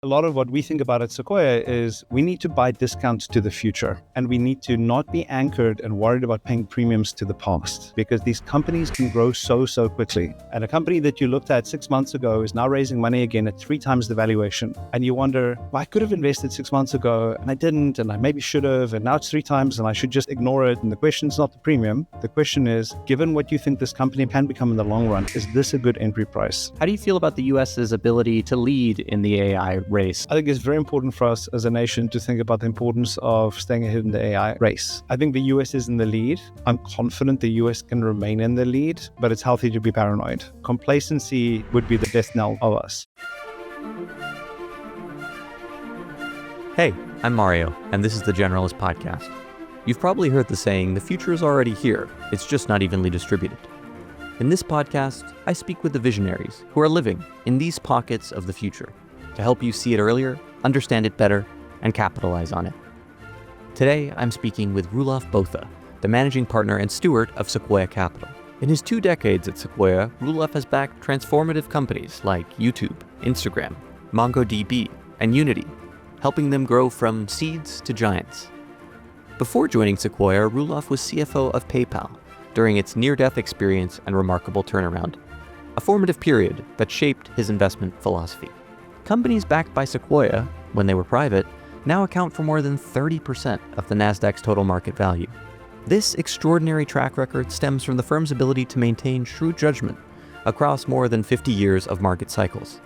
A lot of what we think about at Sequoia is we need to buy discounts to the future, and we need to not be anchored and worried about paying premiums to the past, because these companies can grow so quickly. And a company that you looked at 6 months ago is now raising money again at 3 times the valuation. And you wonder, well, I could have invested 6 months ago and I didn't, and I maybe should have, and now it's 3 times and I should just ignore it. And the question is not the premium. The question is, given what you think this company can become in the long run, is this a good entry price? How do you feel about the US's ability to lead in the AI race? I think it's very important for us as a nation to think about the importance of staying ahead in the AI race. I think the US is in the lead. I'm confident the US can remain in the lead, but it's healthy to be paranoid. Complacency would be the death knell of us. Hey, I'm Mario, and this is the Generalist Podcast. You've probably heard the saying, the future is already here, it's just not evenly distributed. In this podcast, I speak with the visionaries who are living in these pockets of the future, to help you see it earlier, understand it better, and capitalize on it. Today, I'm speaking with Roelof Botha, the managing partner and steward of Sequoia Capital. In his 2 decades at Sequoia, Roelof has backed transformative companies like YouTube, Instagram, MongoDB, and Unity, helping them grow from seeds to giants. Before joining Sequoia, Roelof was CFO of PayPal during its near-death experience and remarkable turnaround, a formative period that shaped his investment philosophy. Companies backed by Sequoia, when they were private, now account for more than 30% of the Nasdaq's total market value. This extraordinary track record stems from the firm's ability to maintain shrewd judgment across more than 50 years of market cycles.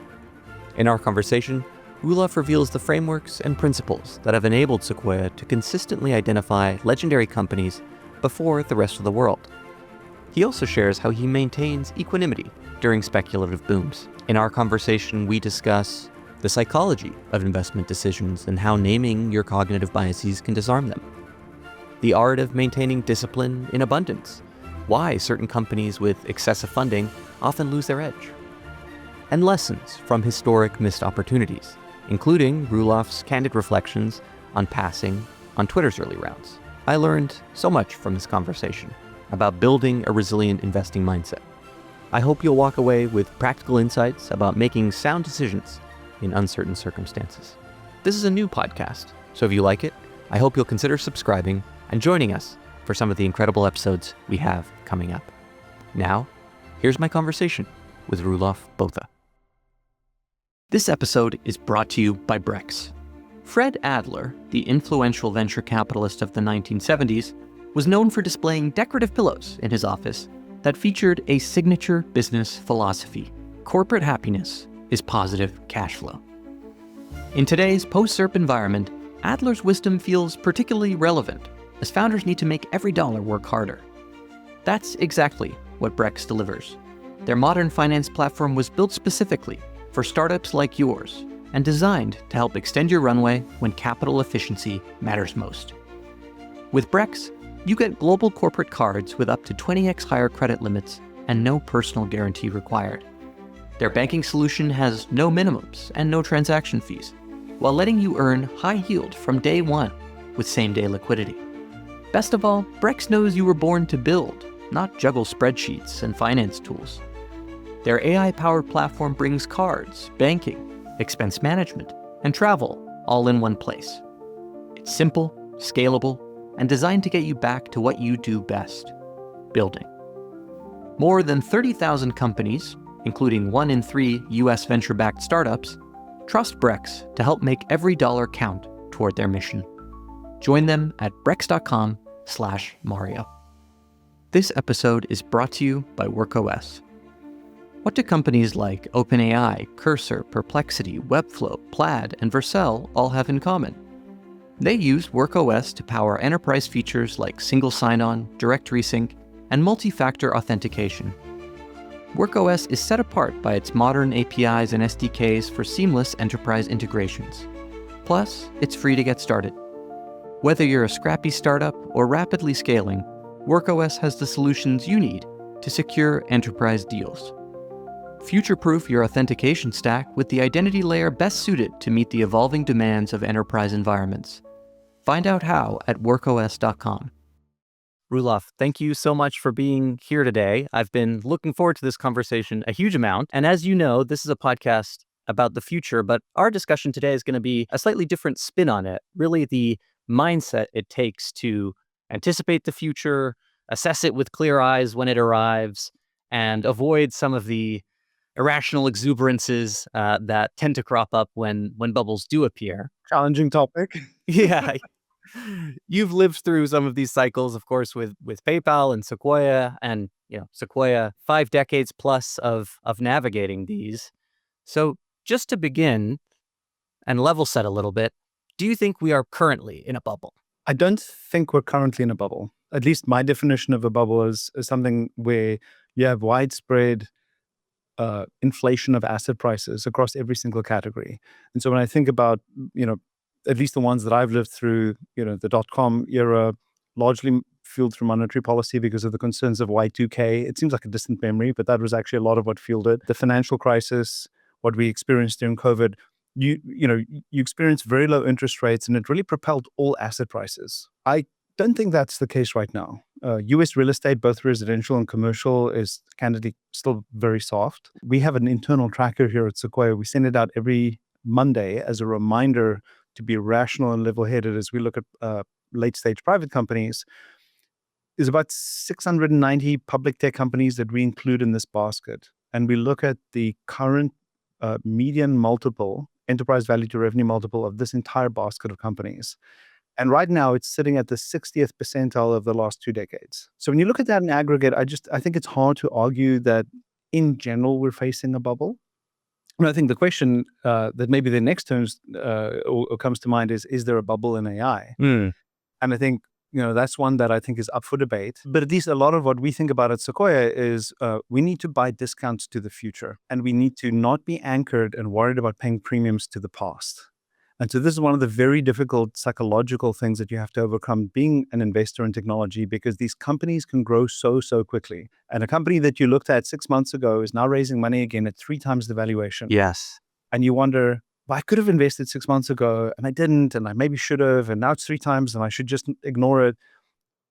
In our conversation, Roelof reveals the frameworks and principles that have enabled Sequoia to consistently identify legendary companies before the rest of the world. He also shares how he maintains equanimity during speculative booms. In our conversation, we discuss the psychology of investment decisions and how naming your cognitive biases can disarm them, the art of maintaining discipline in abundance, why certain companies with excessive funding often lose their edge, and lessons from historic missed opportunities, including Roelof's candid reflections on passing on Twitter's early rounds. I learned so much from this conversation about building a resilient investing mindset. I hope you'll walk away with practical insights about making sound decisions in uncertain circumstances. This is a new podcast, so if you like it, I hope you'll consider subscribing and joining us for some of the incredible episodes we have coming up. Now, here's my conversation with Roelof Botha. This episode is brought to you by Brex. Fred Adler, the influential venture capitalist of the 1970s, was known for displaying decorative pillows in his office that featured a signature business philosophy: corporate happiness is positive cash flow. In today's post-SERP environment, Adler's wisdom feels particularly relevant, as founders need to make every dollar work harder. That's exactly what Brex delivers. Their modern finance platform was built specifically for startups like yours and designed to help extend your runway when capital efficiency matters most. With Brex, you get global corporate cards with up to 20x higher credit limits and no personal guarantee required. Their banking solution has no minimums and no transaction fees, while letting you earn high yield from day one with same-day liquidity. Best of all, Brex knows you were born to build, not juggle spreadsheets and finance tools. Their AI-powered platform brings cards, banking, expense management, and travel all in one place. It's simple, scalable, and designed to get you back to what you do best: building. More than 30,000 companies, including 1 in 3 US venture-backed startups, trust Brex to help make every dollar count toward their mission. Join them at brex.com/Mario. This episode is brought to you by WorkOS. What do companies like OpenAI, Cursor, Perplexity, Webflow, Plaid, and Vercel all have in common? They use WorkOS to power enterprise features like single sign-on, directory sync, and multi-factor authentication. WorkOS is set apart by its modern APIs and SDKs for seamless enterprise integrations. Plus, it's free to get started. Whether you're a scrappy startup or rapidly scaling, WorkOS has the solutions you need to secure enterprise deals. Future-proof your authentication stack with the identity layer best suited to meet the evolving demands of enterprise environments. Find out how at workos.com. Roelof, thank you so much for being here today. I've been looking forward to this conversation a huge amount. And as you know, this is a podcast about the future, but our discussion today is going to be a slightly different spin on it. Really, the mindset it takes to anticipate the future, assess it with clear eyes when it arrives, and avoid some of the irrational exuberances that tend to crop up when bubbles do appear. Challenging topic. Yeah, you've lived through some of these cycles, of course, with PayPal and Sequoia, and Sequoia 5 decades plus of navigating these. So just to begin and level set a little bit, do you think we are currently in a bubble? I don't think we're currently in a bubble. At least my definition of a bubble is something where you have widespread inflation of asset prices across every single category. And so when I think about, at least the ones that I've lived through, the dot-com era, largely fueled through monetary policy because of the concerns of Y2K. It seems like a distant memory, but that was actually a lot of what fueled it. The financial crisis, what we experienced during COVID, you experienced very low interest rates, and it really propelled all asset prices. I don't think that's the case right now. US real estate, both residential and commercial, is candidly still very soft. We have an internal tracker here at Sequoia. We send it out every Monday as a reminder to be rational and level-headed as we look at late-stage private companies. There's about 690 public tech companies that we include in this basket. And we look at the current median multiple, enterprise value to revenue multiple of this entire basket of companies. And right now it's sitting at the 60th percentile of the last 2 decades. So when you look at that in aggregate, I think it's hard to argue that in general we're facing a bubble. And I think the question that maybe the next turns or comes to mind is there a bubble in AI? And I think that's one that I think is up for debate. But at least a lot of what we think about at Sequoia is we need to buy discounts to the future, and we need to not be anchored and worried about paying premiums to the past. And so this is one of the very difficult psychological things that you have to overcome being an investor in technology, because these companies can grow so quickly. And a company that you looked at 6 months ago is now raising money again at 3 times the valuation. Yes. And you wonder, well, I could have invested 6 months ago and I didn't, and I maybe should have, and now it's 3 times and I should just ignore it.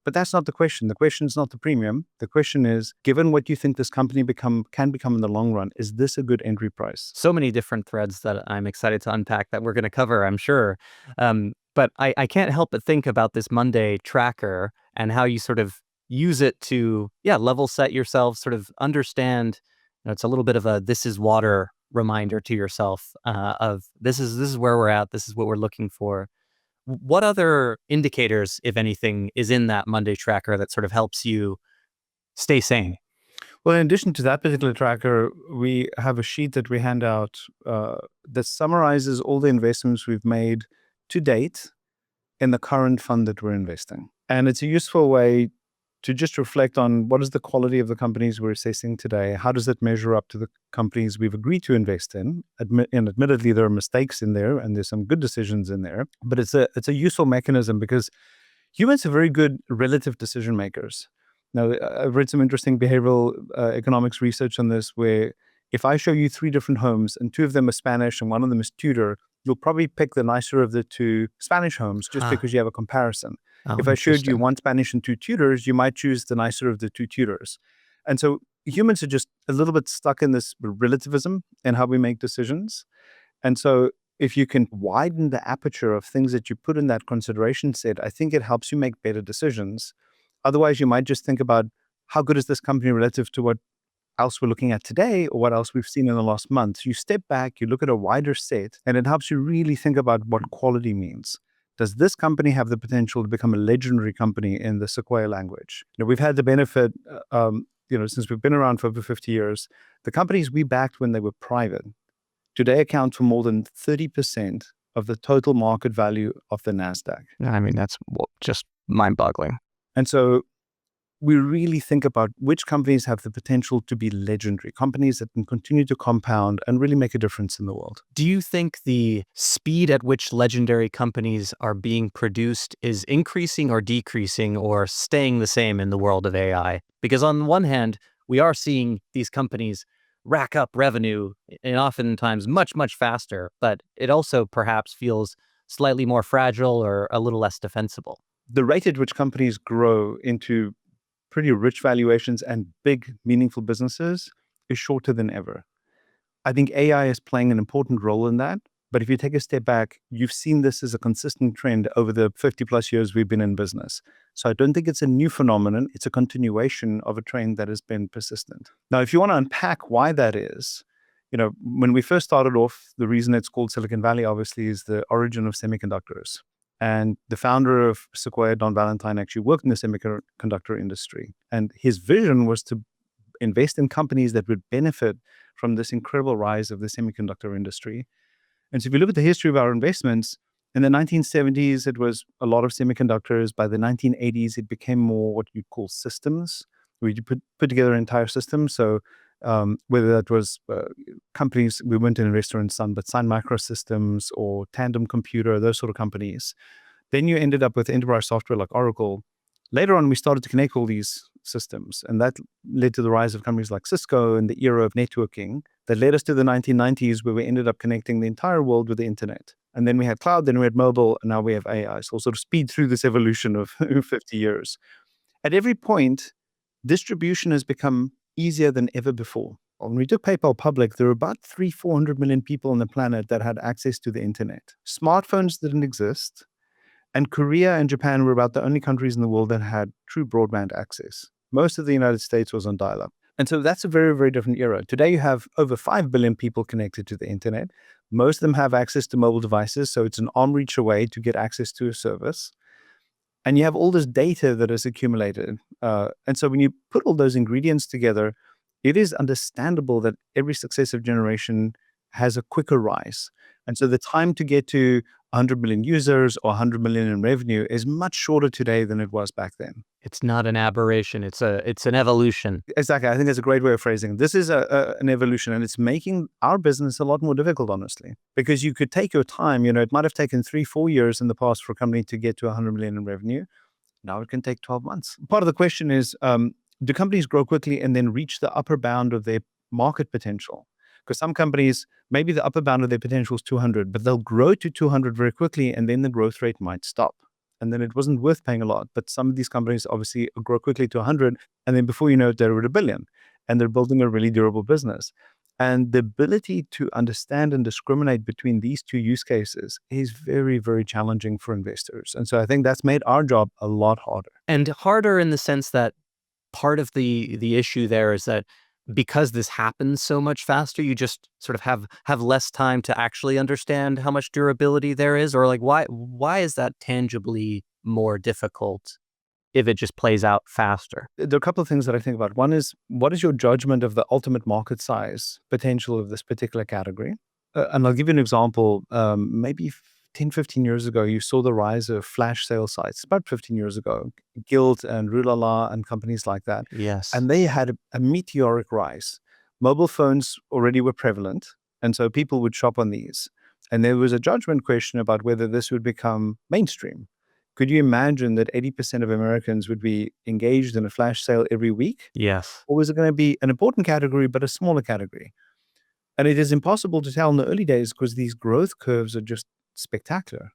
But that's not the question. The question is not the premium. The question is, given what you think this company can become in the long run, is this a good entry price? So many different threads that I'm excited to unpack that we're going to cover, I'm sure. But I can't help but think about this Monday tracker and how you sort of use it to, level set yourself, sort of understand, it's a little bit of a this is water reminder to yourself of this is where we're at, this is what we're looking for. What other indicators, if anything, is in that Monday tracker that sort of helps you stay sane? Well, in addition to that particular tracker, we have a sheet that we hand out that summarizes all the investments we've made to date in the current fund that we're investing. And it's a useful way to just reflect on what is the quality of the companies we're assessing today. How does it measure up to the companies we've agreed to invest in? And admittedly, there are mistakes in there and there's some good decisions in there, but it's a useful mechanism because humans are very good relative decision makers. Now, I've read some interesting behavioral economics research on this, where if I show you 3 different homes and 2 of them are Spanish and 1 of them is Tudor, you'll probably pick the nicer of the 2 Spanish homes just because you have a comparison. Oh, if I showed you 1 Spanish and 2 Tudors, you might choose the nicer of the 2 Tudors. And so humans are just a little bit stuck in this relativism in how we make decisions. And so if you can widen the aperture of things that you put in that consideration set, I think it helps you make better decisions. Otherwise, you might just think about how good is this company relative to what else we're looking at today or what else we've seen in the last month. You step back, you look at a wider set, and it helps you really think about what quality means. Does this company have the potential to become a legendary company in the Sequoia language? We've had the benefit, since we've been around for over 50 years, the companies we backed when they were private today account for more than 30% of the total market value of the NASDAQ. I mean, that's just mind-boggling. And so we really think about which companies have the potential to be legendary, companies that can continue to compound and really make a difference in the world. Do you think the speed at which legendary companies are being produced is increasing or decreasing or staying the same in the world of AI? Because on the one hand, we are seeing these companies rack up revenue and oftentimes much, much faster, but it also perhaps feels slightly more fragile or a little less defensible. The rate at which companies grow into pretty rich valuations and big, meaningful businesses is shorter than ever. I think AI is playing an important role in that. But if you take a step back, you've seen this as a consistent trend over the 50 plus years we've been in business. So I don't think it's a new phenomenon. It's a continuation of a trend that has been persistent. Now, if you want to unpack why that is, when we first started off, the reason it's called Silicon Valley, obviously, is the origin of semiconductors. And the founder of Sequoia, Don Valentine, actually worked in the semiconductor industry. And his vision was to invest in companies that would benefit from this incredible rise of the semiconductor industry. And so if you look at the history of our investments, in the 1970s, it was a lot of semiconductors. By the 1980s, it became more what you'd call systems, where you put together entire systems. So whether that was companies, we weren't in investment in Sun, but Sun Microsystems or Tandem Computer, those sort of companies. Then you ended up with enterprise software like Oracle. Later on, we started to connect all these systems, and that led to the rise of companies like Cisco and the era of networking that led us to the 1990s, where we ended up connecting the entire world with the internet. And then we had cloud, then we had mobile, and now we have AI. So we'll sort of speed through this evolution of 50 years. At every point, distribution has become easier than ever before. When we took PayPal public, there were about 400 million people on the planet that had access to the internet. Smartphones didn't exist. And Korea and Japan were about the only countries in the world that had true broadband access. Most of the United States was on dial-up. And so that's a very, very different era. Today, you have over 5 billion people connected to the internet. Most of them have access to mobile devices, so it's an arm reach away to get access to a service. And you have all this data that is accumulated. And so when you put all those ingredients together, it is understandable that every successive generation has a quicker rise. And so the time to get to 100 million users or 100 million in revenue is much shorter today than it was back then. It's not an aberration. It's an evolution. Exactly. I think that's a great way of phrasing it. This is an evolution, and it's making our business a lot more difficult, honestly, because you could take your time. It might have taken 3-4 years in the past for a company to get to 100 million in revenue. Now it can take 12 months. Part of the question is, do companies grow quickly and then reach the upper bound of their market potential? Because some companies, maybe the upper bound of their potential is 200, but they'll grow to 200 very quickly, and then the growth rate might stop. And then it wasn't worth paying a lot. But some of these companies obviously grow quickly to 100, and then before you know it, they're at $1 billion, and they're building a really durable business. And the ability to understand and discriminate between these two use cases is very, very challenging for investors. And so I think that's made our job a lot harder. And harder in the sense that part of the issue there is that because this happens so much faster, you just sort of have less time to actually understand how much durability there is, or like why is that tangibly more difficult if it just plays out faster? There are a couple of things that I think about. One is, what is your judgment of the ultimate market size potential of this particular category? And I'll give you an example. Maybe 10, 15 years ago, you saw the rise of flash sale sites. About 15 years ago, Guild and Rulala and companies like that. Yes. And they had a meteoric rise. Mobile phones already were prevalent, and so people would shop on these. And there was a judgment question about whether this would become mainstream. Could you imagine that 80% of Americans would be engaged in a flash sale every week? Yes. Or was it going to be an important category, but a smaller category? And it is impossible to tell in the early days because these growth curves are just spectacular.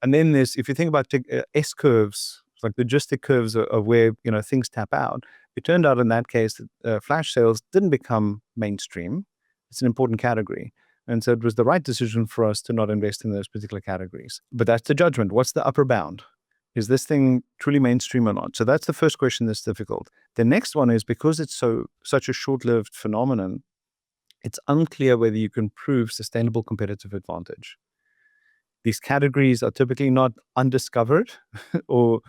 And then there's, if you think about S curves, like logistic curves of where things tap out, it turned out in that case that flash sales didn't become mainstream. It's an important category. And so it was the right decision for us to not invest in those particular categories. But that's the judgment. What's the upper bound? Is this thing truly mainstream or not? So that's the first question that's difficult. The next one is, because it's such a short-lived phenomenon, it's unclear whether you can prove sustainable competitive advantage. These categories are typically not undiscovered or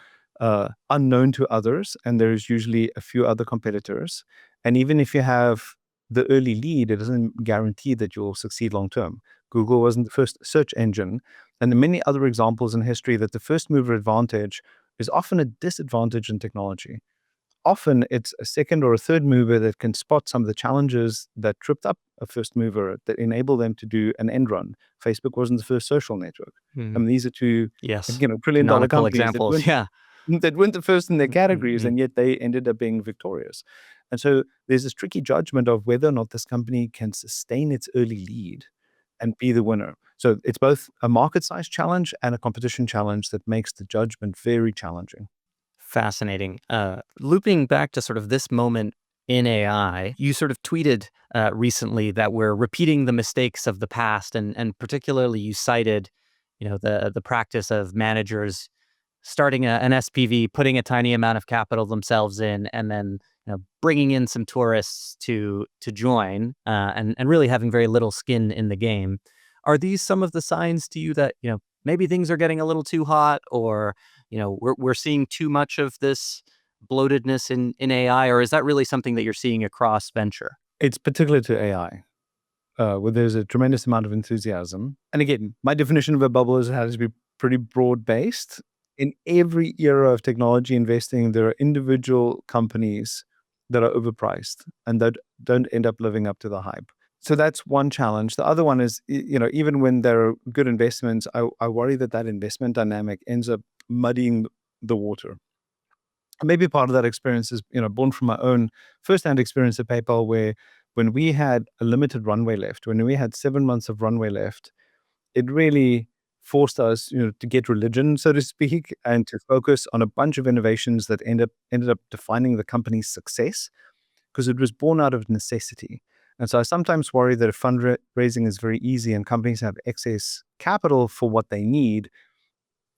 unknown to others, and there's usually a few other competitors. And even if you have the early lead, it doesn't guarantee that you'll succeed long term. Google wasn't the first search engine, and there are many other examples in history that the first mover advantage is often a disadvantage in technology. Often it's a second or a third mover that can spot some of the challenges that tripped up a first mover that enable them to do an end run. Facebook wasn't the first social network. Mm-hmm. I mean, these are two yes, $1 trillion companies examples. That weren't the first in their categories, Mm-hmm. and yet they ended up being victorious. And so there's this tricky judgment of whether or not this company can sustain its early lead and be the winner. So it's both a market size challenge and a competition challenge that makes the judgment very challenging. Fascinating. Looping back to sort of this moment in AI. You sort of tweeted recently that we're repeating the mistakes of the past, and particularly you cited, the practice of managers starting an SPV, putting a tiny amount of capital themselves in, and then bringing in some tourists to join, and really having very little skin in the game. Are these some of the signs to you that maybe things are getting a little too hot, or we're seeing too much of this bloatedness in AI, or is that really something that you're seeing across venture? It's particular to AI, where there's a tremendous amount of enthusiasm. And again, my definition of a bubble is it has to be pretty broad-based. In every era of technology investing, there are individual companies that are overpriced and that don't end up living up to the hype. So that's one challenge. The other one is, even when there are good investments, I worry that investment dynamic ends up muddying the water. Maybe part of that experience is, born from my own firsthand experience at PayPal, where when we had a limited runway left, when we had 7 months of runway left, it really forced us, to get religion, so to speak, and to focus on a bunch of innovations that ended up defining the company's success, because it was born out of necessity. And so I sometimes worry that if fundraising is very easy and companies have excess capital for what they need,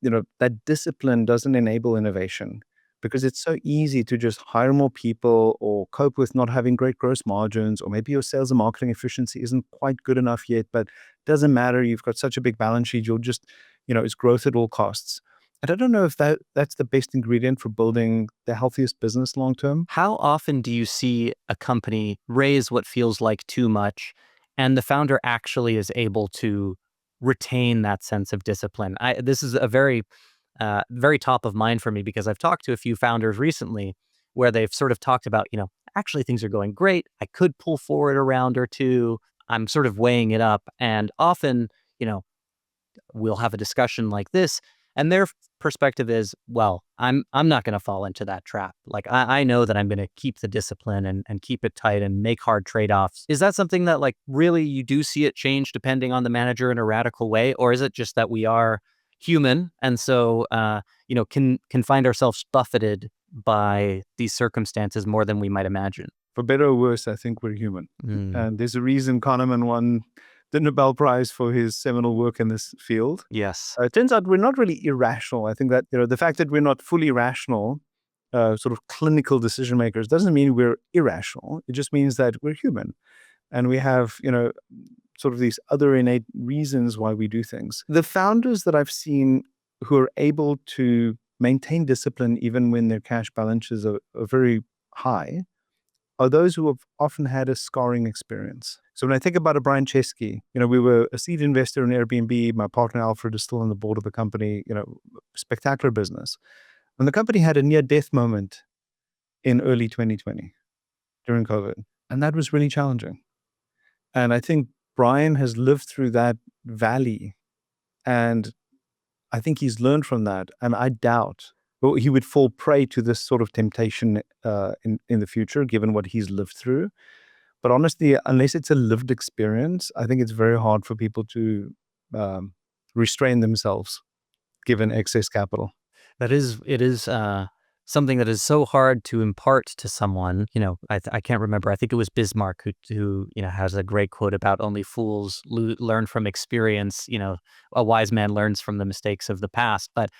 that discipline doesn't enable innovation, because it's so easy to just hire more people or cope with not having great gross margins, or maybe your sales and marketing efficiency isn't quite good enough yet, but doesn't matter. You've got such a big balance sheet. You'll just, it's growth at all costs. And I don't know if that's the best ingredient for building the healthiest business long term. How often do you see a company raise what feels like too much, and the founder actually is able to retain that sense of discipline? This is a very top of mind for me, because I've talked to a few founders recently where they've sort of talked about, actually things are going great. I could pull forward a round or two. I'm sort of weighing it up. And often, we'll have a discussion like this, and their perspective is, well, I'm not going to fall into that trap. Like, I know that I'm going to keep the discipline and keep it tight and make hard trade-offs. Is that something that, like, really you do see it change depending on the manager in a radical way? Or is it just that we are human, and so can find ourselves buffeted by these circumstances more than we might imagine? For better or worse, I think we're human. And there's a reason Kahneman won the Nobel Prize for his seminal work in this field. Yes. It turns out we're not really irrational. I think that, the fact that we're not fully rational, sort of clinical decision makers, doesn't mean we're irrational. It just means that we're human. And we have, sort of these other innate reasons why we do things. The founders that I've seen who are able to maintain discipline even when their cash balances are very high are those who have often had a scarring experience. So when I think about a Brian Chesky, we were a seed investor in Airbnb. My partner Alfred is still on the board of the company, spectacular business. And the company had a near-death moment in early 2020 during COVID. And that was really challenging. And I think Brian has lived through that valley, and I think he's learned from that. And I doubt he would fall prey to this sort of temptation in the future, given what he's lived through. But honestly, unless it's a lived experience, I think it's very hard for people to restrain themselves given excess capital. It is something that is so hard to impart to someone. I can't remember. I think it was Bismarck who has a great quote about only fools learn from experience. A wise man learns from the mistakes of the past. But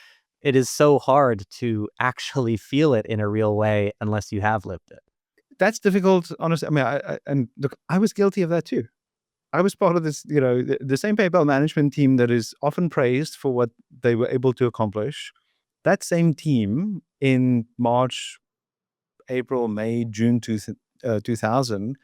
it is so hard to actually feel it in a real way unless you have lived it. That's difficult, honestly. I mean, and look, I was guilty of that too. I was part of this, the same PayPal management team that is often praised for what they were able to accomplish. That same team in March, April, May, June 2000,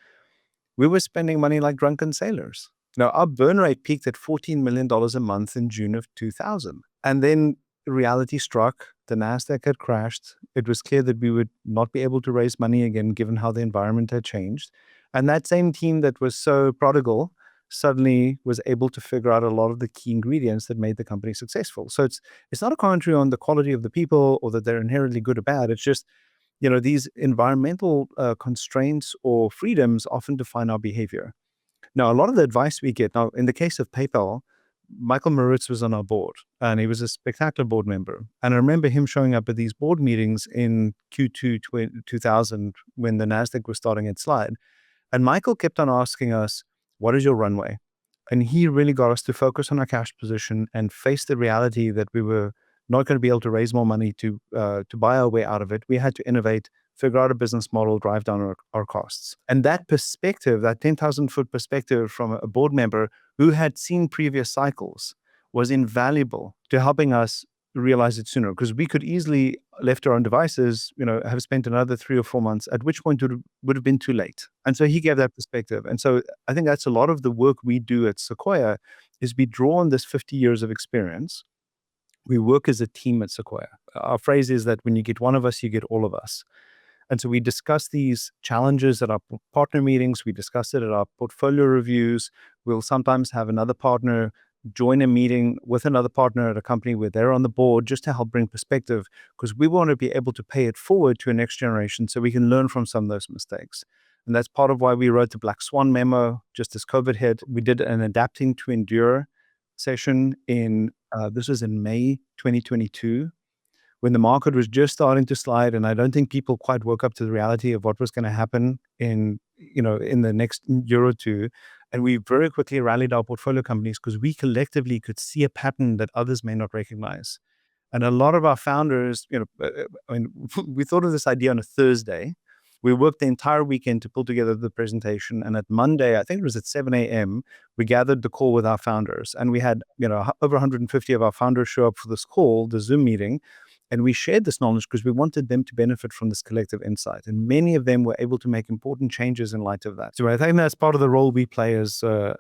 we were spending money like drunken sailors. Now, our burn rate peaked at $14 million a month in June of 2000. And then reality struck. The NASDAQ had crashed. It was clear that we would not be able to raise money again, given how the environment had changed. And that same team that was so prodigal suddenly was able to figure out a lot of the key ingredients that made the company successful. So it's not a commentary on the quality of the people or that they're inherently good or bad. It's just, these environmental constraints or freedoms often define our behavior. Now, a lot of the advice we get, now in the case of PayPal, Michael Moritz was on our board, and he was a spectacular board member. And I remember him showing up at these board meetings in Q2 2000 when the NASDAQ was starting its slide. And Michael kept on asking us, what is your runway? And he really got us to focus on our cash position and face the reality that we were not going to be able to raise more money to buy our way out of it. We had to innovate, figure out a business model, drive down our costs. And that perspective, that 10,000-foot perspective from a board member who had seen previous cycles, was invaluable to helping us realize it sooner, because we could easily, left to our own devices, have spent another 3 or 4 months, at which point it would have been too late. And so he gave that perspective. And so I think that's a lot of the work we do at Sequoia, is we draw on this 50 years of experience. We work as a team at Sequoia. Our phrase is that when you get one of us, you get all of us. And so we discuss these challenges at our partner meetings. We discuss it at our portfolio reviews. We'll sometimes have another partner join a meeting with another partner at a company where they're on the board, just to help bring perspective, because we want to be able to pay it forward to a next generation so we can learn from some of those mistakes. And that's part of why we wrote the Black Swan memo just as COVID hit. We did an Adapting to Endure session this was in May 2022, when the market was just starting to slide, and I don't think people quite woke up to the reality of what was going to happen in the next year or two. And we very quickly rallied our portfolio companies because we collectively could see a pattern that others may not recognize. And a lot of our founders, we thought of this idea on a Thursday. We worked the entire weekend to pull together the presentation. And at Monday, I think it was at 7 a.m., we gathered the call with our founders. And we had, over 150 of our founders show up for this call, the Zoom meeting. And we shared this knowledge because we wanted them to benefit from this collective insight. And many of them were able to make important changes in light of that. So I think that's part of the role we play as an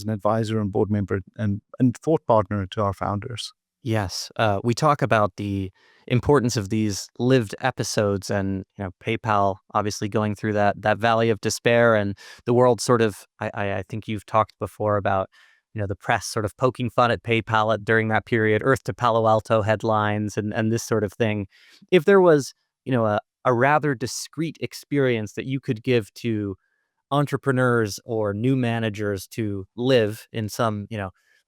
advisor and board member and thought partner to our founders. Yes. We talk about the importance of these lived episodes, and PayPal obviously going through that valley of despair, and the world sort of, I think you've talked before about the press sort of poking fun at PayPal during that period, Earth to Palo Alto headlines and this sort of thing. If there was, a rather discrete experience that you could give to entrepreneurs or new managers to live in some,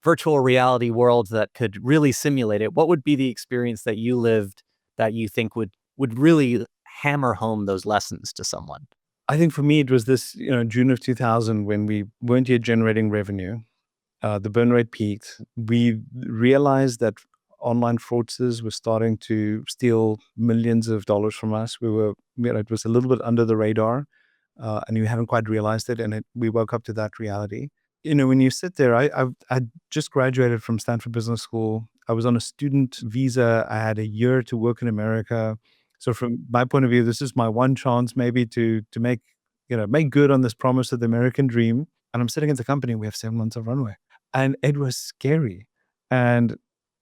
virtual reality world that could really simulate it, what would be the experience that you lived that you think would really hammer home those lessons to someone? I think for me, it was this, June of 2000, when we weren't yet generating revenue. The burn rate peaked. We realized that online fraudsters were starting to steal millions of dollars from us. It was a little bit under the radar, and we hadn't quite realized it. And we woke up to that reality. When you sit there, I just graduated from Stanford Business School. I was on a student visa. I had a year to work in America. So from my point of view, this is my one chance maybe to make good on this promise of the American dream. And I'm sitting at the company, we have 7 months of runway. And it was scary. And,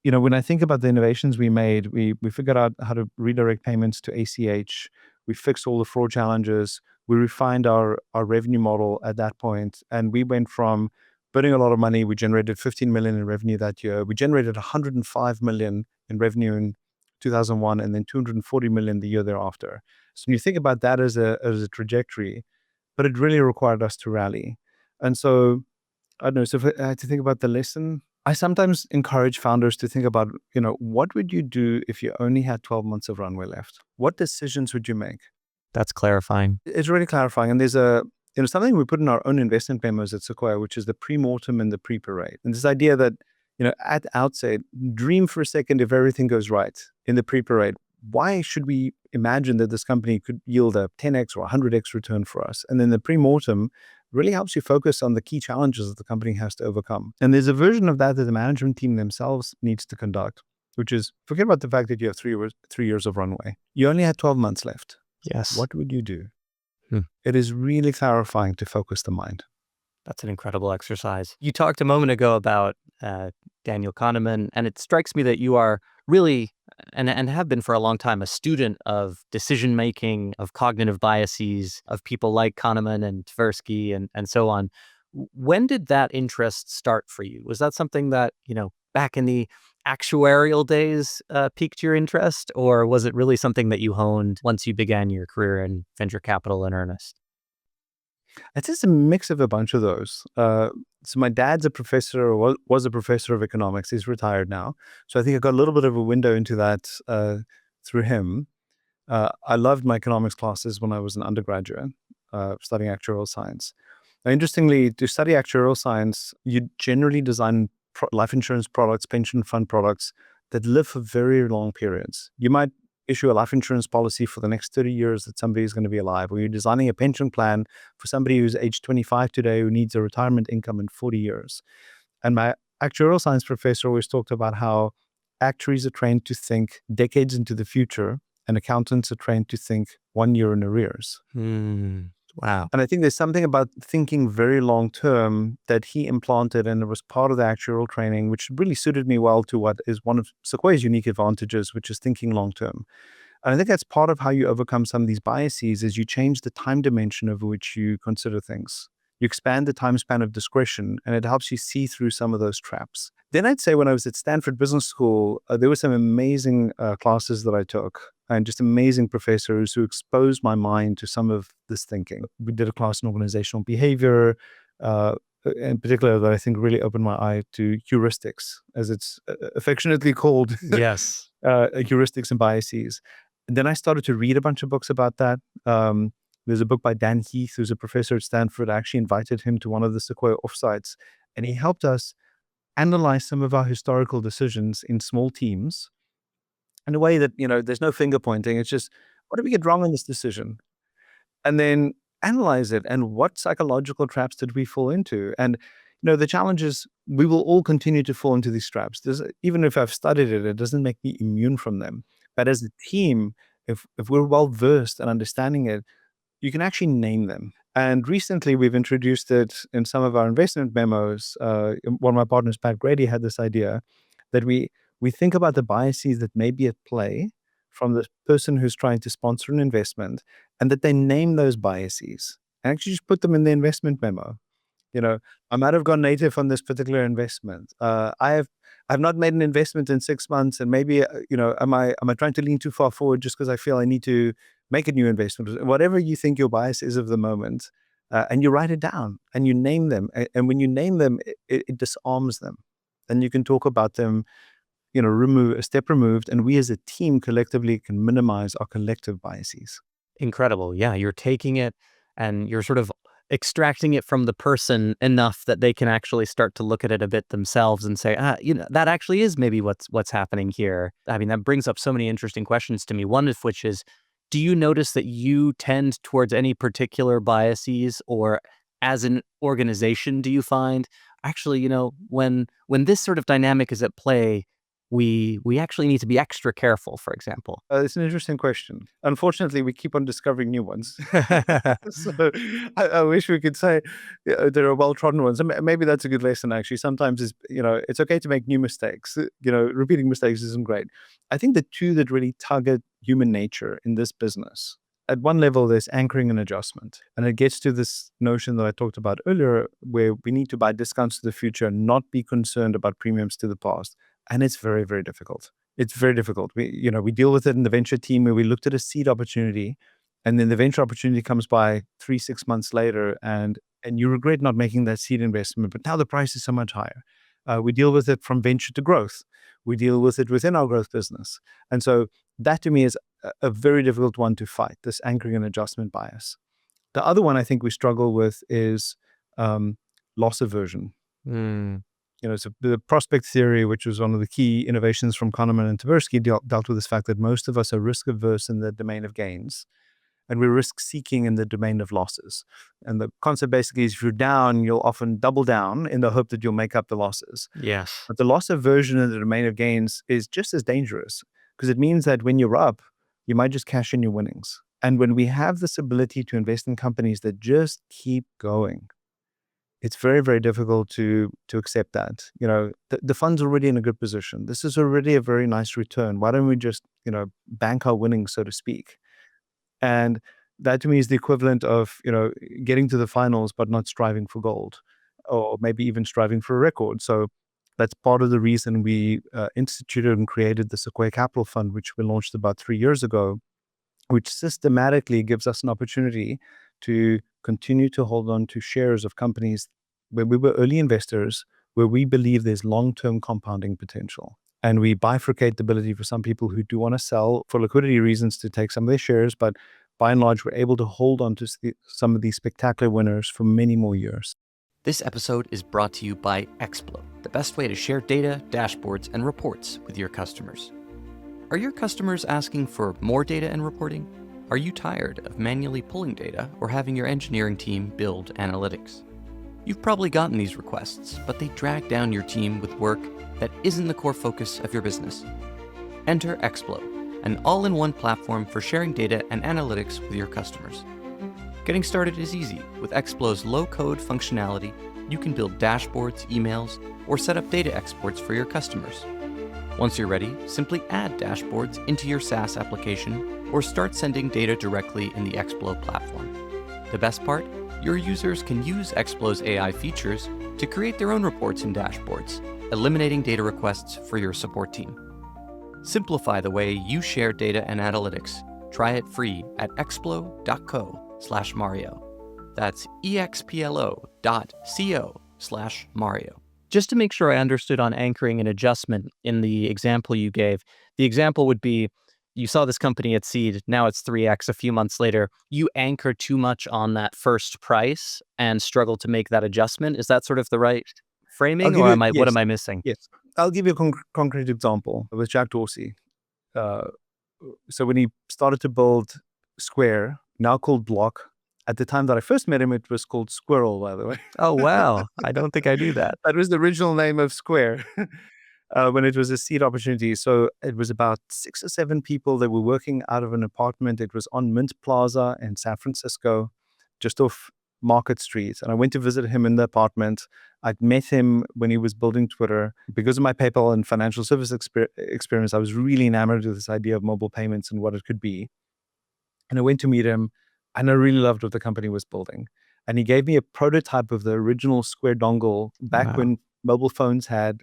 when I think about the innovations we made, we figured out how to redirect payments to ACH. We fixed all the fraud challenges. We refined our revenue model at that point. And we went from burning a lot of money. We generated 15 million in revenue that year. We generated 105 million in revenue in 2001, and then 240 million the year thereafter. So when you think about that as a trajectory, but it really required us to rally. And so, I don't know, so if I had to think about the lesson, I sometimes encourage founders to think about, what would you do if you only had 12 months of runway left? What decisions would you make? That's clarifying. It's really clarifying. And there's something we put in our own investment memos at Sequoia, which is the pre-mortem and the pre-parade. And this idea that, at outset, dream for a second if everything goes right in the pre-parade. Why should we imagine that this company could yield a 10x or 100x return for us? And then the pre-mortem really helps you focus on the key challenges that the company has to overcome. And there's a version of that the management team themselves needs to conduct, which is, forget about the fact that you have 3 years of runway. You only had 12 months left. Yes. What would you do? It is really clarifying to focus the mind. That's an incredible exercise. You talked a moment ago about Daniel Kahneman, and it strikes me that you are really, and have been for a long time, a student of decision-making, of cognitive biases, of people like Kahneman and Tversky and so on. When did that interest start for you? Was that something that, back in the actuarial days piqued your interest, or was it really something that you honed once you began your career in venture capital in earnest? It's just a mix of a bunch of those. So my dad's a professor, or was a professor of economics. He's retired now. So I think I got a little bit of a window into that through him. I loved my economics classes when I was an undergraduate, studying actuarial science. Now, interestingly, to study actuarial science, you generally design life insurance products, pension fund products that live for very long periods. You might issue a life insurance policy for the next 30 years that somebody is going to be alive, or you're designing a pension plan for somebody who's age 25 today who needs a retirement income in 40 years. And my actuarial science professor always talked about how actuaries are trained to think decades into the future, and accountants are trained to think 1 year in arrears. Wow. And I think there's something about thinking very long term that he implanted, and it was part of the actuarial training, which really suited me well to what is one of Sequoia's unique advantages, which is thinking long term. And I think that's part of how you overcome some of these biases is you change the time dimension over which you consider things. You expand the time span of discretion, and it helps you see through some of those traps. Then I'd say when I was at Stanford Business School, there were some amazing classes that I took, and just amazing professors who exposed my mind to some of this thinking. We did a class in organizational behavior, in particular, that I think really opened my eye to heuristics, as it's affectionately called. Yes. Heuristics and biases. And then I started to read a bunch of books about that. There's a book by Dan Heath, who's a professor at Stanford. I actually invited him to one of the Sequoia offsites, and he helped us analyze some of our historical decisions in small teams in a way that, there's no finger pointing. It's just, what did we get wrong in this decision? And then analyze it, and what psychological traps did we fall into? And the challenge is we will all continue to fall into these traps. Even if I've studied it, it doesn't make me immune from them. But as a team, if we're well versed and understanding it, you can actually name them. And recently we've introduced it in some of our investment memos. One of my partners, Pat Grady, had this idea that we think about the biases that may be at play from the person who's trying to sponsor an investment, and that they name those biases and actually just put them in the investment memo. I might have gone native on this particular investment. I've not made an investment in 6 months, and maybe am I trying to lean too far forward just because I feel I need to make a new investment? Whatever you think your bias is of the moment, and you write it down and you name them. And when you name them, it disarms them, and you can talk about them. Remove a step removed, and we as a team collectively can minimize our collective biases. Incredible. Yeah, you're taking it and you're sort of extracting it from the person enough that they can actually start to look at it a bit themselves and say, that actually is maybe what's happening here. I mean, that brings up so many interesting questions to me. One of which is, do you notice that you tend towards any particular biases, or as an organization, do you find actually, when this sort of dynamic is at play, we actually need to be extra careful, for example? It's an interesting question. Unfortunately, we keep on discovering new ones. So I wish we could say there are well-trodden ones. And maybe that's a good lesson, actually. Sometimes it's okay to make new mistakes. Repeating mistakes isn't great. I think the two that really tug at human nature in this business, at one level, there's anchoring and adjustment. And it gets to this notion that I talked about earlier, where we need to buy discounts to the future, not be concerned about premiums to the past. And it's very, very difficult. It's very difficult. We deal with it in the venture team, where we looked at a seed opportunity, and then the venture opportunity comes by 3-6 months later, and you regret not making that seed investment, but now the price is so much higher. We deal with it from venture to growth. We deal with it within our growth business. And so that to me is a very difficult one to fight, this anchoring and adjustment bias. The other one I think we struggle with is loss aversion. So the prospect theory, which was one of the key innovations from Kahneman and Tversky, dealt with this fact that most of us are risk averse in the domain of gains, and we're risk seeking in the domain of losses. And the concept basically is, if you're down, you'll often double down in the hope that you'll make up the losses. Yes. But the loss aversion in the domain of gains is just as dangerous, because it means that when you're up, you might just cash in your winnings. And when we have this ability to invest in companies that just keep going, it's very, very difficult to accept that. The fund's already in a good position. This is already a very nice return. Why don't we just, bank our winnings, so to speak? And that to me is the equivalent of, getting to the finals but not striving for gold, or maybe even striving for a record. So that's part of the reason we instituted and created the Sequoia Capital Fund, which we launched about 3 years ago, which systematically gives us an opportunity to continue to hold on to shares of companies where we were early investors, where we believe there's long-term compounding potential. And we bifurcate the ability for some people who do want to sell for liquidity reasons to take some of their shares, but by and large, we're able to hold on to some of these spectacular winners for many more years. This episode is brought to you by Explo, the best way to share data, dashboards, and reports with your customers. Are your customers asking for more data and reporting? Are you tired of manually pulling data or having your engineering team build analytics? You've probably gotten these requests, but they drag down your team with work that isn't the core focus of your business. Enter Explo, an all-in-one platform for sharing data and analytics with your customers. Getting started is easy. With Explo's low-code functionality, you can build dashboards, emails, or set up data exports for your customers. Once you're ready, simply add dashboards into your SaaS application or start sending data directly in the Explo platform. The best part? Your users can use Explo's AI features to create their own reports and dashboards, eliminating data requests for your support team. Simplify the way you share data and analytics. Try it free at explo.co/Mario. That's explo.co/Mario. Just to make sure I understood on anchoring an adjustment in the example you gave, the example would be you saw this company at seed, now it's 3x a few months later. You anchor too much on that first price and struggle to make that adjustment. Is that sort of the right framing, or what am I missing? Yes. I'll give you a concrete example with Jack Dorsey. So when he started to build Square, now called Block, at the time that I first met him, it was called Squirrel, by the way. Oh, wow. I don't think I knew that. That was the original name of Square when it was a seed opportunity. So it was about 6 or 7 people that were working out of an apartment. It was on Mint Plaza in San Francisco, just off Market Street. And I went to visit him in the apartment. I'd met him when he was building Twitter. Because of my PayPal and financial service experience, I was really enamored with this idea of mobile payments and what it could be. And I went to meet him, and I really loved what the company was building. And he gave me a prototype of the original Square dongle back when mobile phones had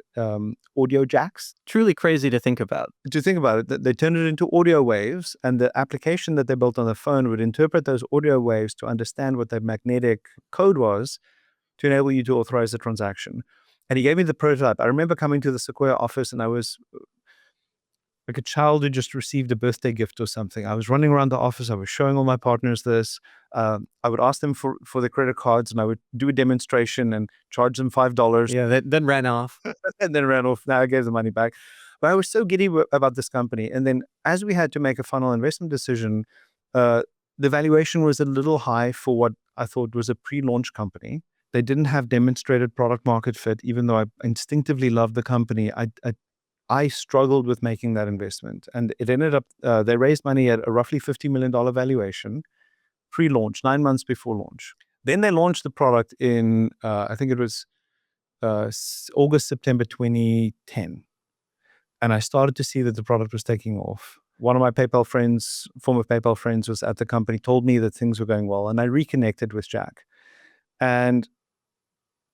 audio jacks. Truly crazy to think about. To think about it, they turned it into audio waves, and the application that they built on the phone would interpret those audio waves to understand what the magnetic code was to enable you to authorize the transaction. And he gave me the prototype. I remember coming to the Sequoia office, and I was like a child who just received a birthday gift or something. I was running around the office. I was showing all my partners this. I would ask them for the credit cards, and I would do a demonstration and charge them $5. Yeah, then ran off. And then ran off. Now I gave the money back. But I was so giddy about this company. And then as we had to make a final investment decision, the valuation was a little high for what I thought was a pre-launch company. They didn't have demonstrated product market fit, even though I instinctively loved the company. I struggled with making that investment, and it ended up, they raised money at a roughly $50 million valuation, pre-launch, 9 months before launch. Then they launched the product in, I think it was August, September 2010. And I started to see that the product was taking off. One of my former PayPal friends was at the company, told me that things were going well, and I reconnected with Jack. And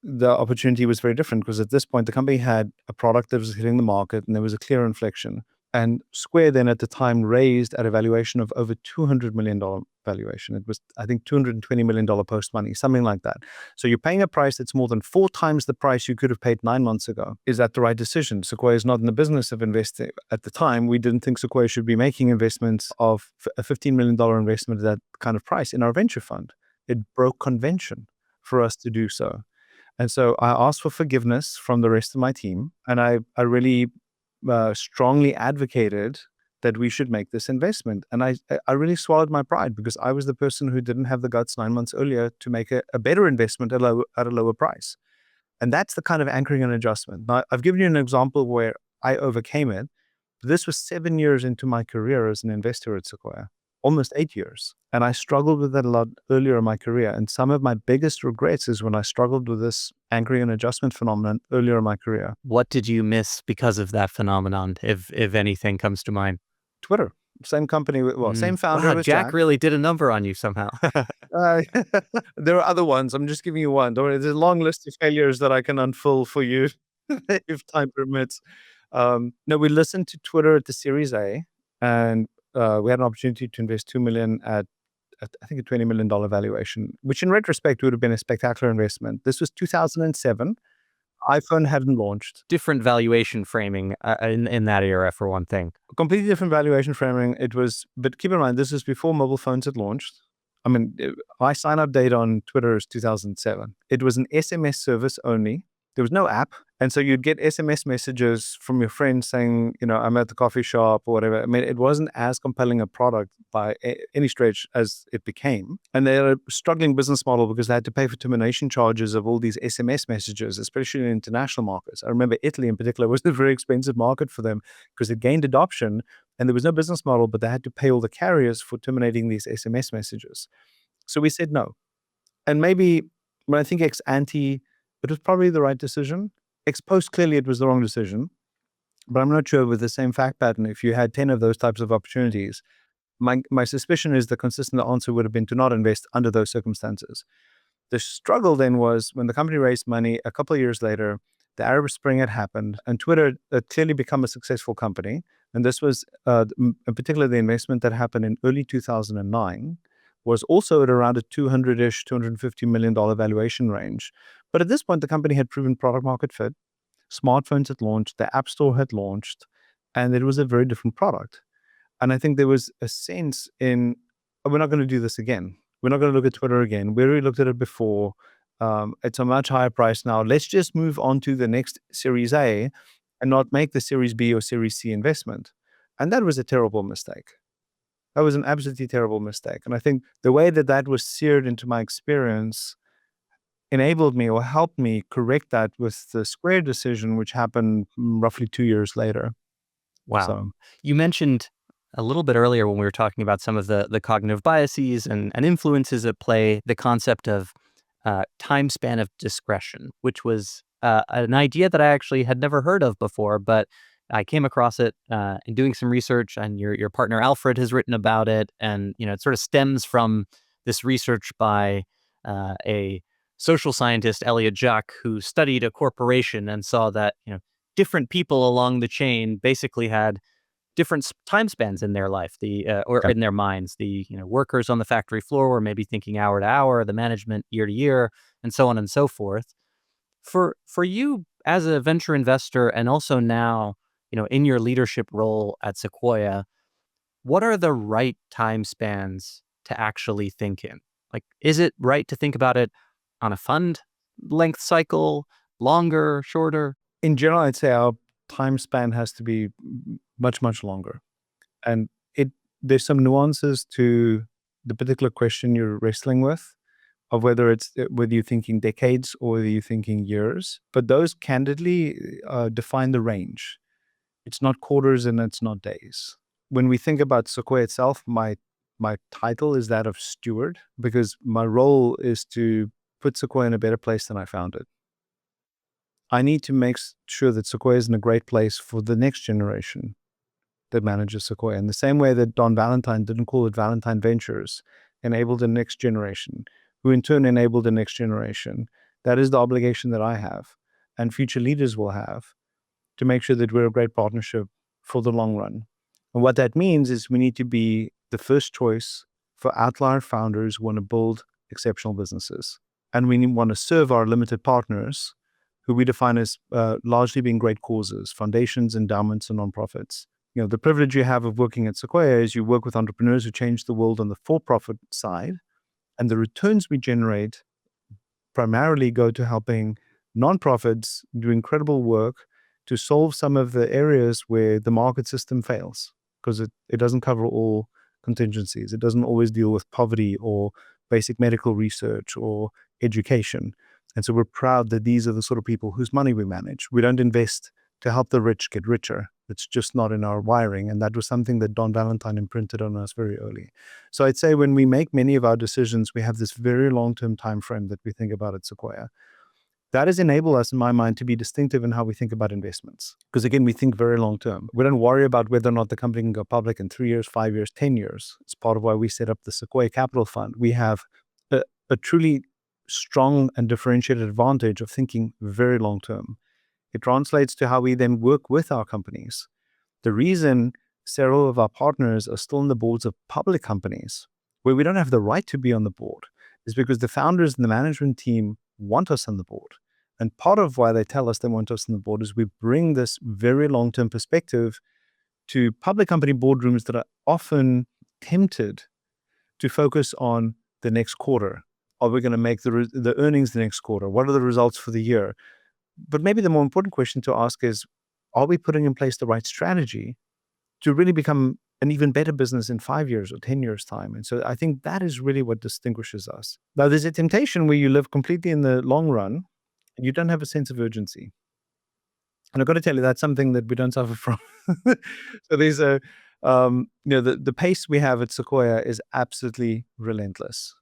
the opportunity was very different because at this point, the company had a product that was hitting the market and there was a clear inflection. And Square then at the time raised at a valuation of over $200 million valuation. It was, I think, $220 million post money, something like that. So you're paying a price that's more than 4 times the price you could have paid 9 months ago. Is that the right decision? Sequoia is not in the business of investing. At the time, we didn't think Sequoia should be making investments of a $15 million investment at that kind of price in our venture fund. It broke convention for us to do so. And so I asked for forgiveness from the rest of my team, and I really strongly advocated that we should make this investment. And I really swallowed my pride because I was the person who didn't have the guts 9 months earlier to make a better investment at a lower price. And that's the kind of anchoring and adjustment. Now, I've given you an example where I overcame it. This was 7 years into my career as an investor at Sequoia. Almost 8 years. And I struggled with that a lot earlier in my career. And some of my biggest regrets is when I struggled with this anchoring and adjustment phenomenon earlier in my career. What did you miss because of that phenomenon, if anything comes to mind? Twitter. Same company, same founder. Wow, Jack really did a number on you somehow. There are other ones. I'm just giving you one. There's a long list of failures that I can unfold for you if time permits. No, we listened to Twitter at the Series A, and we had an opportunity to invest $2 million at I think, a $20 million valuation, which in retrospect would have been a spectacular investment. This was 2007. iPhone hadn't launched. Different valuation framing in that era, for one thing. Completely different valuation framing. But keep in mind, this is before mobile phones had launched. I mean, my sign-up date on Twitter is 2007. It was an SMS service only. There was no app. And so you'd get SMS messages from your friends saying, I'm at the coffee shop or whatever. I mean, it wasn't as compelling a product by any stretch as it became. And they had a struggling business model because they had to pay for termination charges of all these SMS messages, especially in international markets. I remember Italy in particular was a very expensive market for them because it gained adoption and there was no business model, but they had to pay all the carriers for terminating these SMS messages. So we said no. And maybe when I think ex ante, it was probably the right decision. Ex post, clearly it was the wrong decision. But I'm not sure with the same fact pattern, if you had 10 of those types of opportunities, my suspicion is the consistent answer would have been to not invest under those circumstances. The struggle then was when the company raised money a couple of years later, the Arab Spring had happened, and Twitter had clearly become a successful company. And this was, in particular, the investment that happened in early 2009 was also at around a $200-ish, $250 million valuation range. But at this point, the company had proven product market fit. Smartphones had launched, the App Store had launched, and it was a very different product. And I think there was a sense in, we're not going to do this again. We're not going to look at Twitter again. We already looked at it before. It's a much higher price now. Let's just move on to the next Series A and not make the Series B or Series C investment. And that was a terrible mistake. That was an absolutely terrible mistake. And I think the way that was seared into my experience enabled me or helped me correct that with the Square decision, which happened roughly 2 years later. Wow. So, you mentioned a little bit earlier when we were talking about some of the cognitive biases and influences at play, the concept of time span of discretion, which was an idea that I actually had never heard of before, but I came across it in doing some research, and your partner Alfred has written about it. And, it sort of stems from this research by a social scientist, Elliot Jaques, who studied a corporation and saw that, different people along the chain basically had different time spans in their life, or in their minds. The workers on the factory floor were maybe thinking hour to hour, the management year to year, and so on and so forth. For you as a venture investor, and also now, in your leadership role at Sequoia, what are the right time spans to actually think in? Like, is it right to think about it on a fund length cycle, longer, shorter? in general, I'd say our time span has to be much, much longer. And there's some nuances to the particular question you're wrestling with, of whether you're thinking decades or whether you're thinking years. But those candidly define the range. It's not quarters and it's not days. When we think about Sequoia itself, my title is that of steward, because my role is to put Sequoia in a better place than I found it. I need to make sure that Sequoia is in a great place for the next generation that manages Sequoia. In the same way that Don Valentine didn't call it Valentine Ventures, enabled the next generation, who in turn enabled the next generation. That is the obligation that I have, and future leaders will have, to make sure that we're a great partnership for the long run. And what that means is we need to be the first choice for outlier founders who want to build exceptional businesses. And we want to serve our limited partners, who we define as largely being great causes, foundations, endowments, and nonprofits. The privilege you have of working at Sequoia is you work with entrepreneurs who change the world on the for-profit side, and the returns we generate primarily go to helping nonprofits do incredible work to solve some of the areas where the market system fails, because it doesn't cover all contingencies. It doesn't always deal with poverty or basic medical research or education. And so we're proud that these are the sort of people whose money we manage. We don't invest to help the rich get richer. It's just not in our wiring. And that was something that Don Valentine imprinted on us very early. So I'd say when we make many of our decisions, we have this very long-term time frame that we think about at Sequoia. That has enabled us, in my mind, to be distinctive in how we think about investments. Because again, we think very long-term. We don't worry about whether or not the company can go public in 3 years, 5 years, 10 years. It's part of why we set up the Sequoia Capital Fund. We have a truly strong and differentiated advantage of thinking very long-term. It translates to how we then work with our companies. The reason several of our partners are still on the boards of public companies Where we don't have the right to be on the board is because the founders and the management team want us on the board. And part of why they tell us they want us on the board is we bring this very long-term perspective to public company boardrooms that are often tempted to focus on the next quarter. Are we going to make the earnings the next quarter? What are the results for the year? But maybe the more important question to ask is, are we putting in place the right strategy to really become an even better business in 5 years or 10 years' time? And so I think that is really what distinguishes us. Now, there's a temptation where you live completely in the long run and you don't have a sense of urgency. And I've got to tell you, that's something that we don't suffer from. So there's the pace we have at Sequoia is absolutely relentless.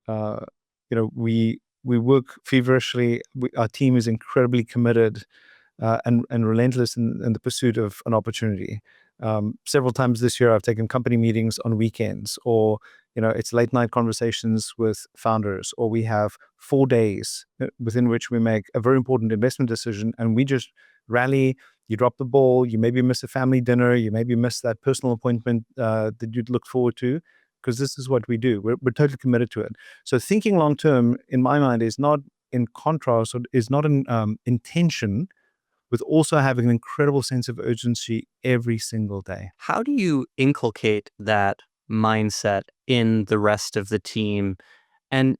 We work feverishly. Our team is incredibly committed and relentless in the pursuit of an opportunity. Several times this year, I've taken company meetings on weekends, or it's late night conversations with founders, or we have 4 days within which we make a very important investment decision, and we just rally. You drop the ball. You maybe miss a family dinner. You maybe miss that personal appointment that you'd look forward to, because this is what we do. We're totally committed to it. So thinking long term, in my mind, is not in contrast, or is not in tension with also having an incredible sense of urgency every single day. How do you inculcate that mindset in the rest of the team and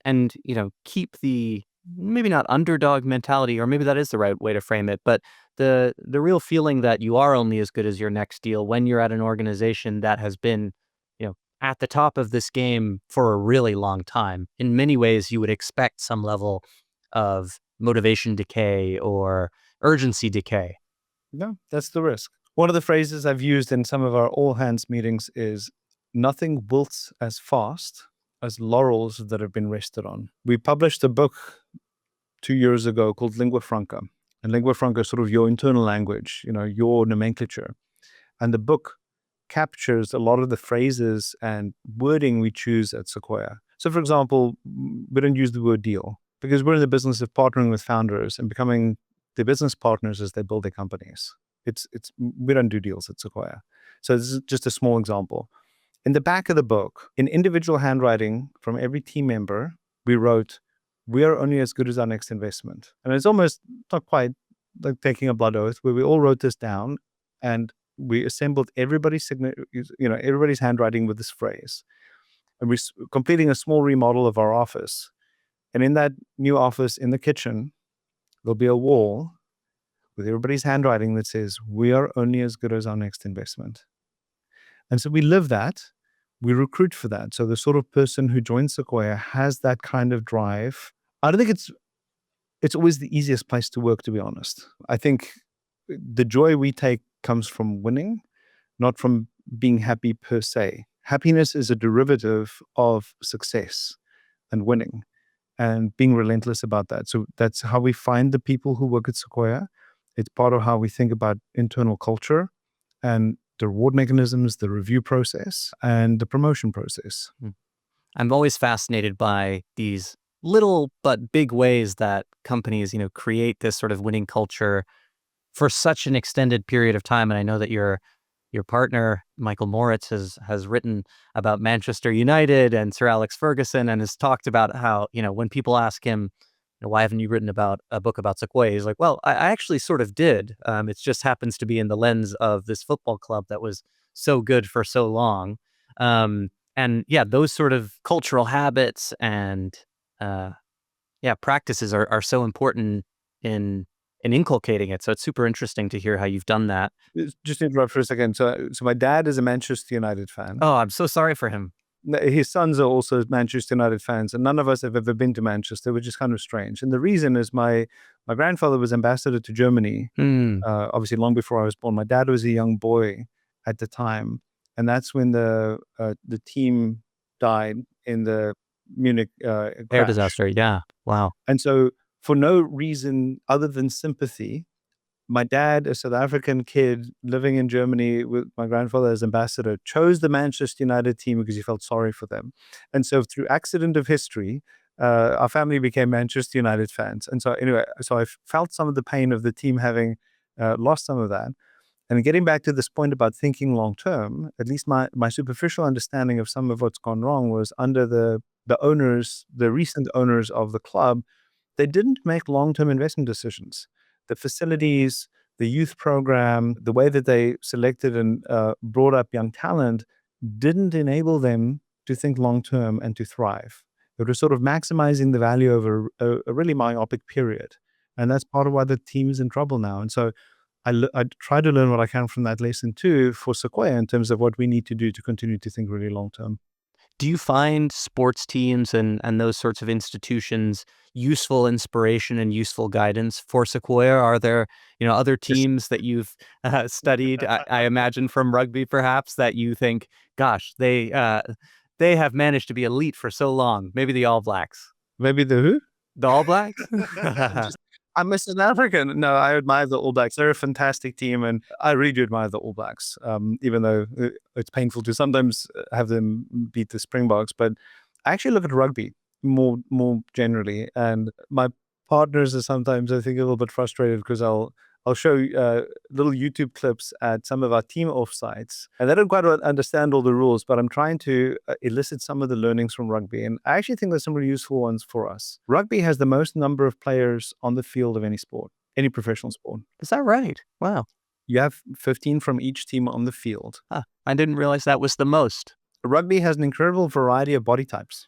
keep the maybe not underdog mentality, or maybe that is the right way to frame it, but the real feeling that you are only as good as your next deal when you're at an organization that has been, at the top of this game for a really long time? In many ways, you would expect some level of motivation decay or urgency decay. No, that's the risk. One of the phrases I've used in some of our all hands meetings is, nothing wilts as fast as laurels that have been rested on. We published a book 2 years ago called Lingua Franca. And lingua franca is sort of your internal language, your nomenclature. And the book captures a lot of the phrases and wording we choose at Sequoia. So, for example, we don't use the word deal because we're in the business of partnering with founders and becoming their business partners as they build their companies. We don't do deals at Sequoia. So this is just a small example. In the back of the book, in individual handwriting from every team member, we wrote, "We are only as good as our next investment." And it's almost not quite like taking a blood oath, where we all wrote this down and we assembled everybody's handwriting with this phrase. And we're completing a small remodel of our office. And in that new office, in the kitchen, there'll be a wall with everybody's handwriting that says, "We are only as good as our next investment." And so we live that. We recruit for that. So the sort of person who joins Sequoia has that kind of drive. I don't think it's always the easiest place to work, to be honest. I think the joy we take comes from winning, not from being happy per se. Happiness is a derivative of success and winning, and being relentless about that. So that's how we find the people who work at Sequoia. It's part of how we think about internal culture and the reward mechanisms, the review process, and the promotion process. I'm always fascinated by these little but big ways that companies, create this sort of winning culture for such an extended period of time. And I know that your partner, Michael Moritz, has written about Manchester United and Sir Alex Ferguson, and has talked about how, when people ask him, why haven't you written about a book about Sequoia? He's like, well, I actually sort of did. It just happens to be in the lens of this football club that was so good for so long. And yeah, those sort of cultural habits and practices are so important in inculcating it. So it's super interesting to hear how you've done that. Just to interrupt for a second. So my dad is a Manchester United fan. Oh, I'm so sorry for him. His sons are also Manchester United fans, and none of us have ever been to Manchester, which is kind of strange. And the reason is my grandfather was ambassador to Germany, obviously long before I was born. My dad was a young boy at the time, and that's when the team died in the Munich air disaster. Yeah, wow. And so, for no reason other than sympathy, my dad, a South African kid living in Germany with my grandfather as ambassador, chose the Manchester United team because he felt sorry for them. And so through accident of history, our family became Manchester United fans. And so anyway, I felt some of the pain of the team having lost some of that. And getting back to this point about thinking long term, at least my superficial understanding of some of what's gone wrong was under the owners, the recent owners of the club, they didn't make long-term investment decisions. The facilities, the youth program, the way that they selected and brought up young talent didn't enable them to think long-term and to thrive. It was sort of maximizing the value over a really myopic period. And that's part of why the team is in trouble now. And so I try to learn what I can from that lesson too for Sequoia in terms of what we need to do to continue to think really long-term. Do you find sports teams and those sorts of institutions useful inspiration and useful guidance for Sequoia? Are there, other teams that you've studied, I imagine from rugby perhaps, that you think, gosh, they have managed to be elite for so long? Maybe the All Blacks. Maybe the who? The All Blacks? I'm a South African. No, I admire the All Blacks. They're a fantastic team, and I really do admire the All Blacks, even though it's painful to sometimes have them beat the Springboks. But I actually look at rugby more generally, and my partners are sometimes, I think, a little bit frustrated because I'll show little YouTube clips at some of our team offsites, and they don't quite understand all the rules, but I'm trying to elicit some of the learnings from rugby, and I actually think there's some really useful ones for us. Rugby has the most number of players on the field of any sport, any professional sport. Is that right? Wow. You have 15 from each team on the field. Huh. I didn't realize that was the most. Rugby has an incredible variety of body types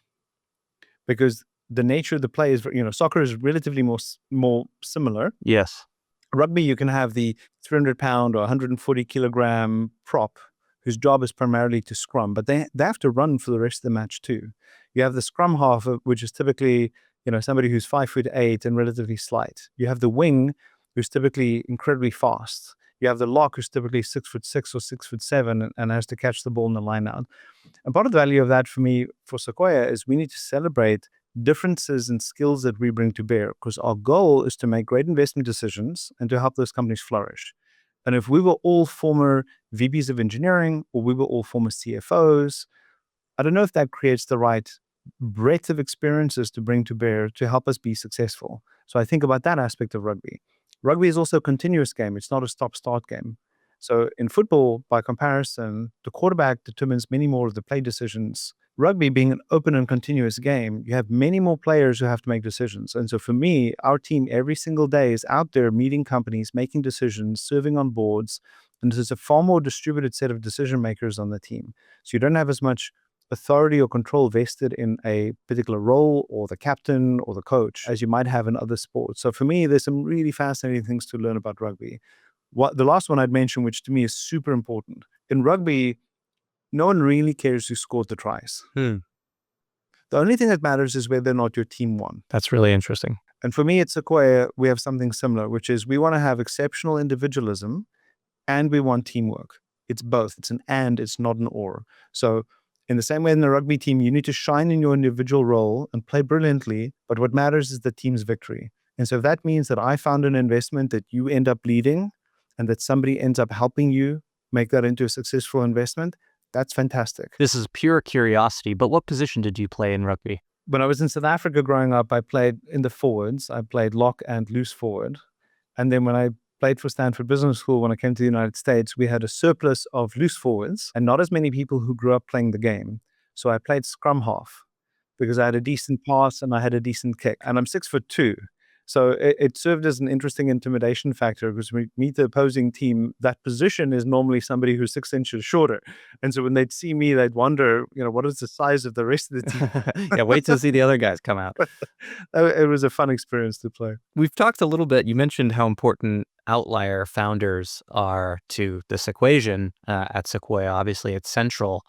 because the nature of the play is, soccer is relatively more similar. Yes. Rugby, you can have the 300-pound or 140-kilogram prop whose job is primarily to scrum, but they have to run for the rest of the match too. You have the scrum half, which is typically somebody who's 5'8" and relatively slight. You have the wing, who's typically incredibly fast. You have the lock, who's typically 6'6" or 6'7" and has to catch the ball in the line out. And part of the value of that for me, for Sequoia, is we need to celebrate differences and skills that we bring to bear, because our goal is to make great investment decisions and to help those companies flourish. And if we were all former VPs of engineering or we were all former CFOs, I don't know if that creates the right breadth of experiences to bring to bear to help us be successful. So I think about that aspect of rugby. Rugby is also a continuous game. It's not a stop-start game. So in football, by comparison, the quarterback determines many more of the play decisions. Rugby being an open and continuous game, you have many more players who have to make decisions. And so for me, our team every single day is out there meeting companies, making decisions, serving on boards. And there's a far more distributed set of decision makers on the team. So you don't have as much authority or control vested in a particular role or the captain or the coach as you might have in other sports. So for me, there's some really fascinating things to learn about rugby. The last one I'd mention, which to me is super important. In rugby, no one really cares who scored the tries. The only thing that matters is whether or not your team won. That's really interesting. And for me at Sequoia, we have something similar, which is we want to have exceptional individualism and we want teamwork. It's both. It's an and, it's not an or. So in the same way in the rugby team, you need to shine in your individual role and play brilliantly, but what matters is the team's victory. And so if that means that I found an investment that you end up leading and that somebody ends up helping you make that into a successful investment, that's fantastic. This is pure curiosity, but what position did you play in rugby? When I was in South Africa growing up, I played in the forwards. I played lock and loose forward. And then when I played for Stanford Business School, when I came to the United States, we had a surplus of loose forwards and not as many people who grew up playing the game. So I played scrum half because I had a decent pass and I had a decent kick. And I'm 6'2". So it served as an interesting intimidation factor because when we meet the opposing team, that position is normally somebody who's 6 inches shorter. And so when they'd see me, they'd wonder, what is the size of the rest of the team? Yeah, wait to see the other guys come out. It was a fun experience to play. We've talked a little bit. You mentioned how important outlier founders are to this equation at Sequoia. Obviously, it's central.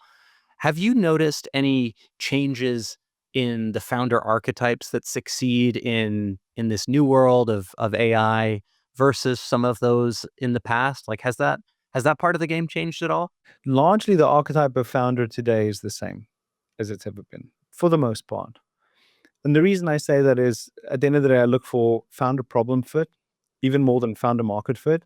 Have you noticed any changes in the founder archetypes that succeed in this new world of AI versus some of those in the past? Like, has that part of the game changed at all? Largely, the archetype of founder today is the same as it's ever been, for the most part. And the reason I say that is, at the end of the day, I look for founder problem fit, even more than founder market fit.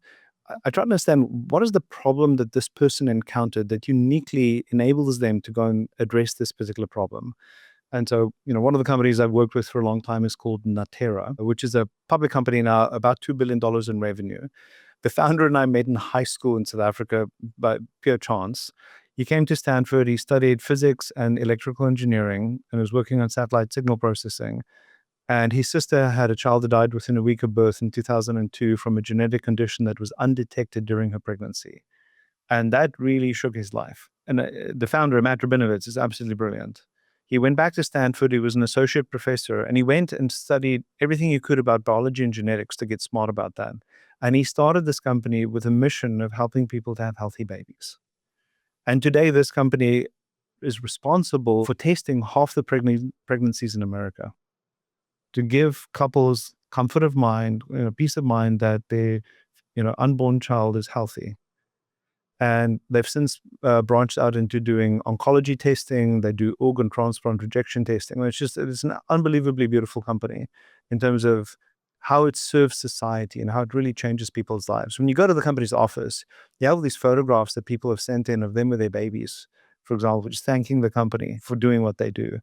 I try to understand what is the problem that this person encountered that uniquely enables them to go and address this particular problem. And so, one of the companies I've worked with for a long time is called Natera, which is a public company now, about $2 billion in revenue. The founder and I met in high school in South Africa by pure chance. He came to Stanford. He studied physics and electrical engineering and was working on satellite signal processing. And his sister had a child that died within a week of birth in 2002 from a genetic condition that was undetected during her pregnancy. And that really shook his life. And the founder, Matt Rabinovitz, is absolutely brilliant. He went back to Stanford. He was an associate professor, and he went and studied everything he could about biology and genetics to get smart about that. And he started this company with a mission of helping people to have healthy babies. And today, this company is responsible for testing half the pregnancies in America to give couples comfort of mind, peace of mind that their unborn child is healthy. And they've since branched out into doing oncology testing. They do organ transplant rejection testing. It's an unbelievably beautiful company in terms of how it serves society and how it really changes people's lives. When you go to the company's office, you have all these photographs that people have sent in of them with their babies, for example, just thanking the company for doing what they do.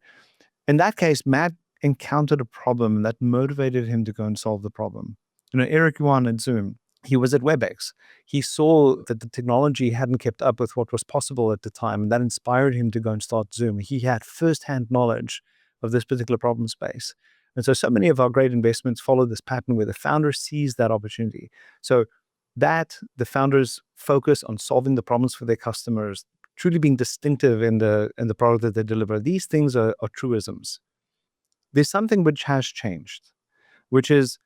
In that case, Matt encountered a problem that motivated him to go and solve the problem. Eric Yuan at Zoom, he was at WebEx. He saw that the technology hadn't kept up with what was possible at the time, and that inspired him to go and start Zoom. He had firsthand knowledge of this particular problem space. And so many of our great investments follow this pattern where the founder sees that opportunity. So that the founders focus on solving the problems for their customers, truly being distinctive in the product that they deliver, these things are truisms. There's something which has changed, which is,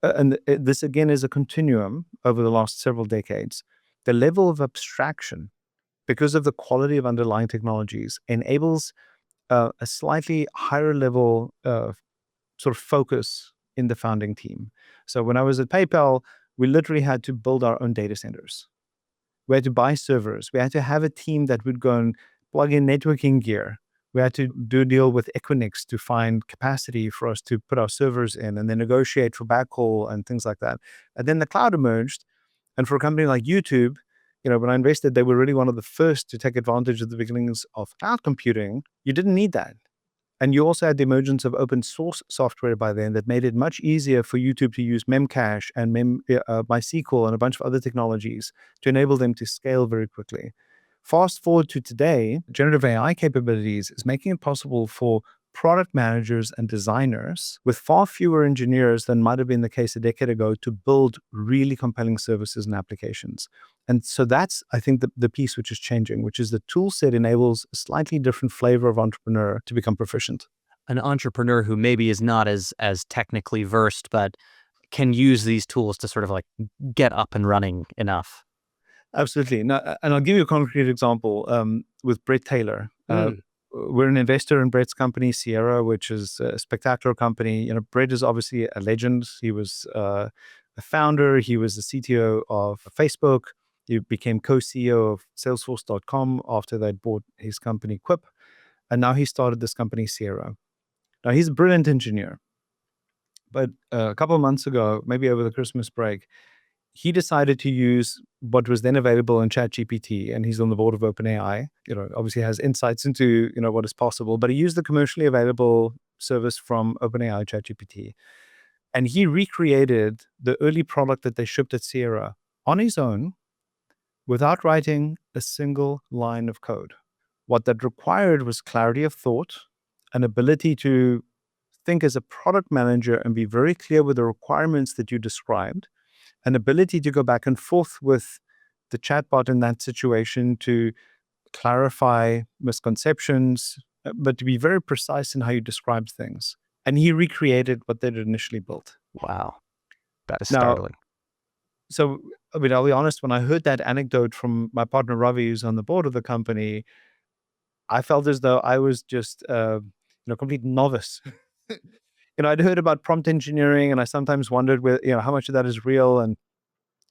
and this again is a continuum over the last several decades, the level of abstraction, because of the quality of underlying technologies, enables a slightly higher level sort of focus in the founding team. So when I was at PayPal, we literally had to build our own data centers. We had to buy servers. We had to have a team that would go and plug in networking gear. We had to do a deal with Equinix to find capacity for us to put our servers in and then negotiate for backhaul and things like that. And then the cloud emerged. And for a company like YouTube, when I invested, they were really one of the first to take advantage of the beginnings of cloud computing. You didn't need that. And you also had the emergence of open source software by then that made it much easier for YouTube to use Memcache and MySQL and a bunch of other technologies to enable them to scale very quickly. Fast forward to today, generative AI capabilities is making it possible for product managers and designers with far fewer engineers than might have been the case a decade ago to build really compelling services and applications. And so that's, I think, the piece which is changing, which is the tool set enables a slightly different flavor of entrepreneur to become proficient. An entrepreneur who maybe is not as technically versed, but can use these tools to sort of like get up and running enough. Absolutely. Now, and I'll give you a concrete example with Brett Taylor. We're an investor in Brett's company, Sierra, which is a spectacular company. Brett is obviously a legend. He was a founder. He was the CTO of Facebook. He became co-CEO of Salesforce.com after they bought his company Quip. And now he started this company, Sierra. Now, he's a brilliant engineer. But a couple of months ago, maybe over the Christmas break, he decided to use what was then available in ChatGPT, and he's on the board of OpenAI. Obviously has insights into what is possible, but he used the commercially available service from OpenAI, ChatGPT, and he recreated the early product that they shipped at Sierra on his own, without writing a single line of code. What that required was clarity of thought, an ability to think as a product manager and be very clear with the requirements that you described, an ability to go back and forth with the chatbot in that situation to clarify misconceptions, but to be very precise in how you describe things. And he recreated what they'd initially built. Wow. That is startling. So, I'll be honest, when I heard that anecdote from my partner, Ravi, who's on the board of the company, I felt as though I was just a complete novice. I'd heard about prompt engineering, and I sometimes wondered how much of that is real and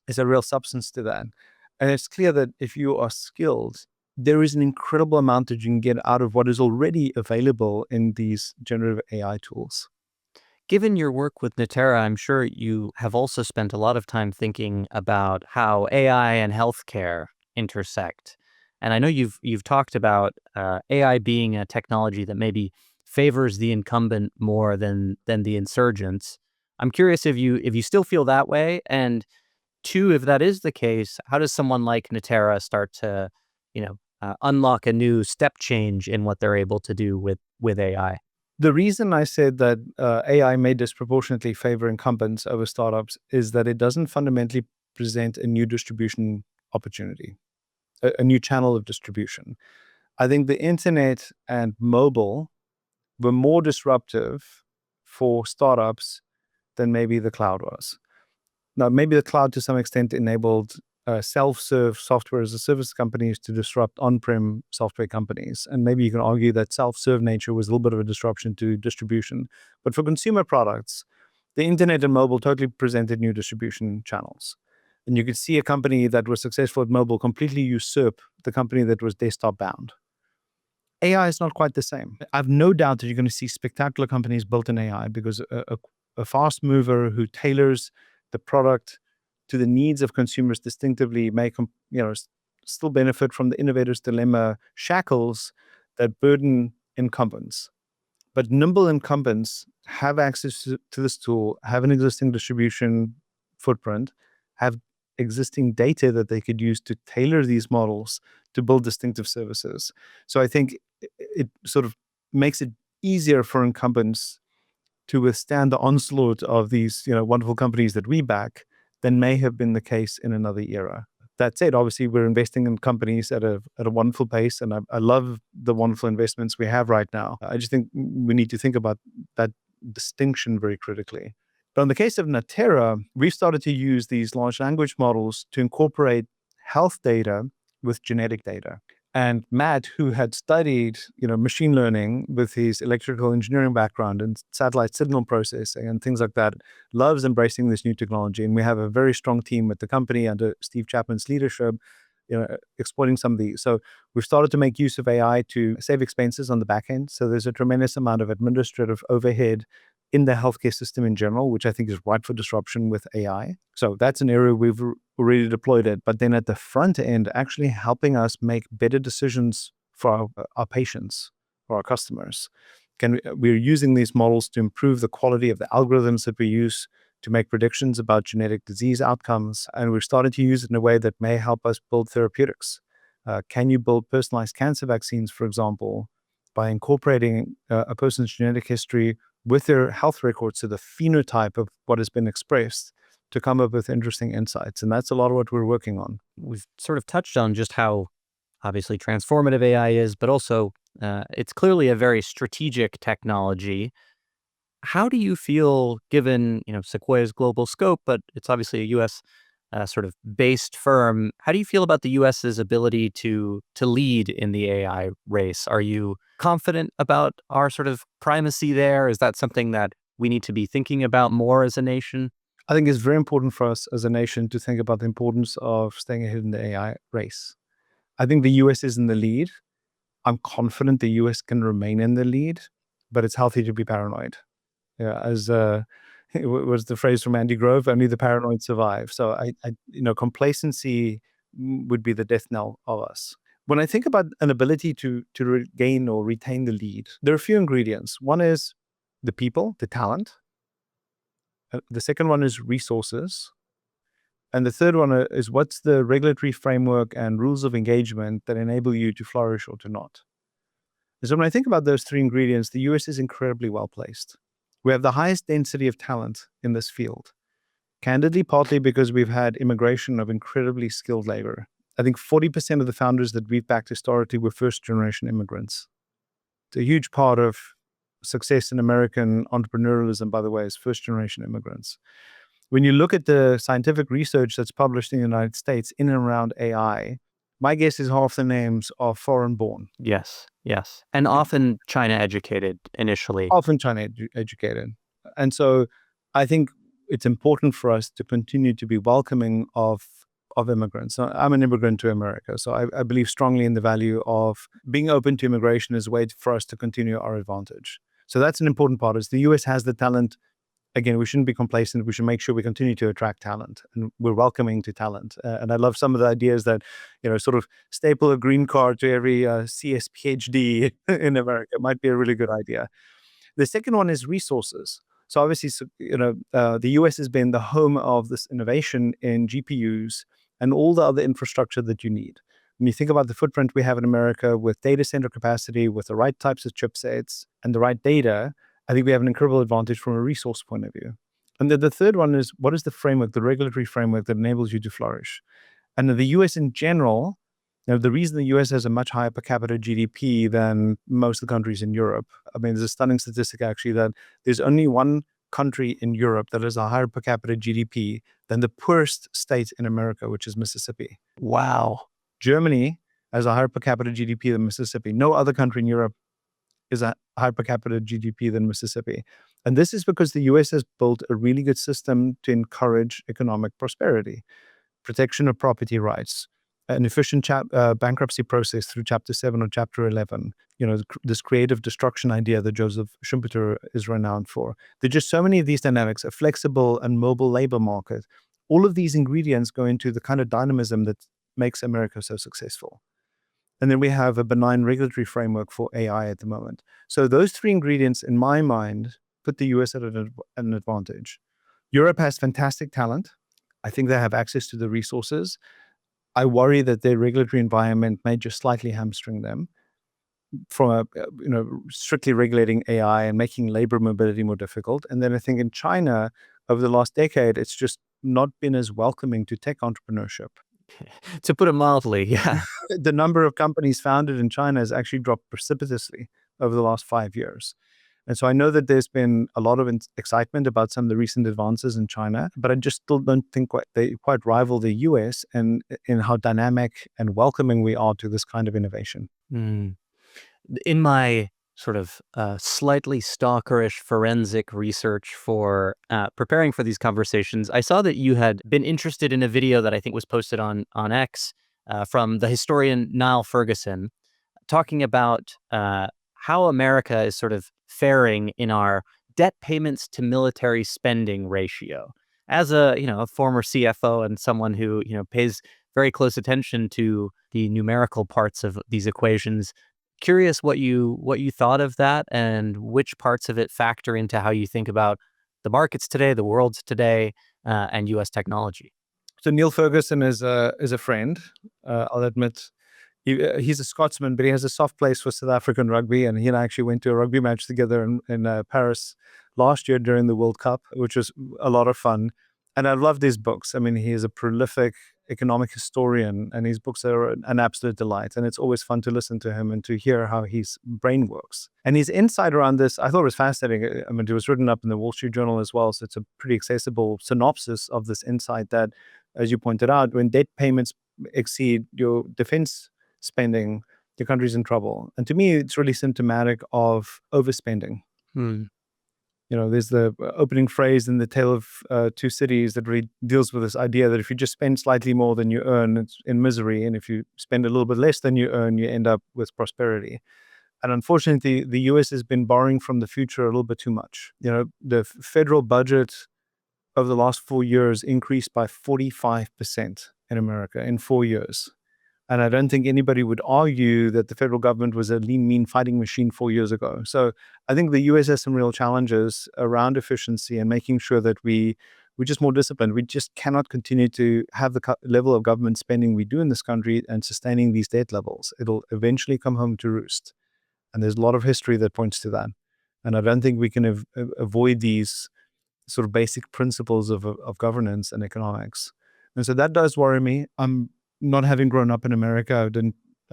is there real substance to that. And it's clear that if you are skilled, there is an incredible amount that you can get out of what is already available in these generative AI tools. Given your work with Natera, I'm sure you have also spent a lot of time thinking about how AI and healthcare intersect. And I know you've talked about AI being a technology that maybe favors the incumbent more than the insurgents. I'm curious if you still feel that way, and two, if that is the case, how does someone like Natera start to, unlock a new step change in what they're able to do with AI? The reason I said that AI may disproportionately favor incumbents over startups is that it doesn't fundamentally present a new distribution opportunity, a new channel of distribution. I think the internet and mobile were more disruptive for startups than maybe the cloud was. Now, maybe the cloud to some extent enabled self-serve software as a service companies to disrupt on-prem software companies. And maybe you can argue that self-serve nature was a little bit of a disruption to distribution. But for consumer products, the internet and mobile totally presented new distribution channels. And you could see a company that was successful at mobile completely usurp the company that was desktop bound. AI is not quite the same. I have no doubt that you're going to see spectacular companies built in AI because a fast mover who tailors the product to the needs of consumers distinctively may still benefit from the innovator's dilemma shackles that burden incumbents. But nimble incumbents have access to this tool, have an existing distribution footprint, have existing data that they could use to tailor these models to build distinctive services. So I think it sort of makes it easier for incumbents to withstand the onslaught of these wonderful companies that we back than may have been the case in another era. That said, obviously, we're investing in companies at a wonderful pace, and I love the wonderful investments we have right now. I just think we need to think about that distinction very critically. But in the case of Natera, we've started to use these large language models to incorporate health data with genetic data. And Matt, who had studied, machine learning with his electrical engineering background and satellite signal processing and things like that, loves embracing this new technology. And we have a very strong team at the company under Steve Chapman's leadership, exploiting some of these. So we've started to make use of AI to save expenses on the back end. So there's a tremendous amount of administrative overhead in the healthcare system in general, which I think is ripe for disruption with AI. So that's an area we've already deployed it. But then at the front end, actually helping us make better decisions for our patients or our customers. We're using these models to improve the quality of the algorithms that we use to make predictions about genetic disease outcomes. And we're starting to use it in a way that may help us build therapeutics. Can you build personalized cancer vaccines, for example, by incorporating a person's genetic history with their health records, so the phenotype of what has been expressed, to come up with interesting insights. And that's a lot of what we're working on. We've sort of touched on just how obviously transformative AI is, but also it's clearly a very strategic technology. How do you feel, given Sequoia's global scope, but it's obviously a U.S. Sort of based firm, how do you feel about the U.S.'s ability to lead in the AI race? Are you confident about our sort of primacy there? Is that something that we need to be thinking about more as a nation? I think it's very important for us as a nation to think about the importance of staying ahead in the AI race. I think the U.S. is in the lead. I'm confident the U.S. can remain in the lead, but it's healthy to be paranoid. As it was the phrase from Andy Grove, only the paranoid survive. So complacency would be the death knell of us. When I think about an ability to regain or retain the lead, there are a few ingredients. One is the people, the talent. The second one is resources. And the third one is what's the regulatory framework and rules of engagement that enable you to flourish or to not. So when I think about those three ingredients, the US is incredibly well placed. We have the highest density of talent in this field. Candidly, partly because we've had immigration of incredibly skilled labor. I think 40% of the founders that we've backed historically were first-generation immigrants. It's a huge part of success in American entrepreneurialism, by the way, is first-generation immigrants. When you look at the scientific research that's published in the United States in and around AI, my guess is half the names are foreign-born. Yes. And often China-educated initially. Often China-educated. And so I think it's important for us to continue to be welcoming of immigrants. So I'm an immigrant to America, so I believe strongly in the value of being open to immigration as a way for us to continue our advantage. So that's an important part, is the US has the talent. Again, we shouldn't be complacent. We should make sure we continue to attract talent, and we're welcoming to talent. And I love some of the ideas that, sort of staple a green card to every CS PhD in America. It might be a really good idea. The second one is resources. So obviously, the US has been the home of this innovation in GPUs and all the other infrastructure that you need. When you think about the footprint we have in America with data center capacity, with the right types of chipsets and the right data, I think we have an incredible advantage from a resource point of view. And then the third one is, what is the framework, the regulatory framework that enables you to flourish? And in the US in general, the reason the US has a much higher per capita GDP than most of the countries in Europe, I mean, there's a stunning statistic actually that there's only one country in Europe that has a higher per capita GDP than the poorest state in America, which is Mississippi. Wow. Germany has a higher per capita GDP than Mississippi. No other country in Europe is a higher per capita GDP than Mississippi. And this is because the US has built a really good system to encourage economic prosperity, protection of property rights, an efficient bankruptcy process through Chapter 7 or Chapter 11, this creative destruction idea that Joseph Schumpeter is renowned for. There are just so many of these dynamics, a flexible and mobile labor market. All of these ingredients go into the kind of dynamism that makes America so successful. And then we have a benign regulatory framework for AI at the moment. So those three ingredients, in my mind, put the US at an advantage. Europe has fantastic talent. I think they have access to the resources. I worry that their regulatory environment may just slightly hamstring them from strictly regulating AI and making labor mobility more difficult. And then I think in China, over the last decade, it's just not been as welcoming to tech entrepreneurship. To put it mildly, yeah. The number of companies founded in China has actually dropped precipitously over the last 5 years. And so I know that there's been a lot of excitement about some of the recent advances in China, but I just still don't think they quite rival the US and in how dynamic and welcoming we are to this kind of innovation. In my sort of slightly stalkerish forensic research for preparing for these conversations, I saw that you had been interested in a video that I think was posted on X from the historian Niall Ferguson, talking about how America is sort of faring in our debt payments to military spending ratio. As a former CFO and someone who pays very close attention to the numerical parts of these equations, curious what you thought of that and which parts of it factor into how you think about the markets today, the world today, and U.S. technology. So Neil Ferguson is a friend. I'll admit. He's a Scotsman, but he has a soft place for South African rugby, and he and I actually went to a rugby match together in Paris last year during the World Cup, which was a lot of fun. And I loved his books. I mean, he is a prolific economic historian, and his books are an absolute delight. And it's always fun to listen to him and to hear how his brain works. And his insight around this, I thought was fascinating. I mean, it was written up in the Wall Street Journal as well, so it's a pretty accessible synopsis of this insight that, as you pointed out, when debt payments exceed your defense spending, your country's in trouble. And to me, it's really symptomatic of overspending. There's the opening phrase in The Tale of Two Cities that really deals with this idea that if you just spend slightly more than you earn, it's in misery. And if you spend a little bit less than you earn, you end up with prosperity. And unfortunately, the US has been borrowing from the future a little bit too much. The federal budget over the last 4 years increased by 45% in America in 4 years. And I don't think anybody would argue that the federal government was a lean, mean fighting machine 4 years ago. So I think the US has some real challenges around efficiency and making sure that we're just more disciplined. We just cannot continue to have the level of government spending we do in this country and sustaining these debt levels. It'll eventually come home to roost. And there's a lot of history that points to that. And I don't think we can avoid these sort of basic principles of governance and economics. And so that does worry me. I'm not having grown up in America, I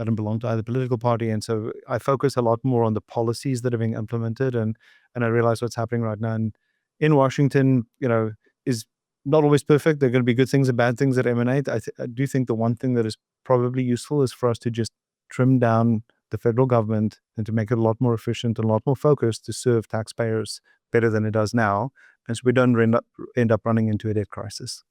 don't belong to either political party. And so I focus a lot more on the policies that are being implemented. And I realize what's happening right now. And in Washington, is not always perfect. There are going to be good things and bad things that emanate. I do think the one thing that is probably useful is for us to just trim down the federal government and to make it a lot more efficient and a lot more focused to serve taxpayers better than it does now. And so we don't end up running into a debt crisis.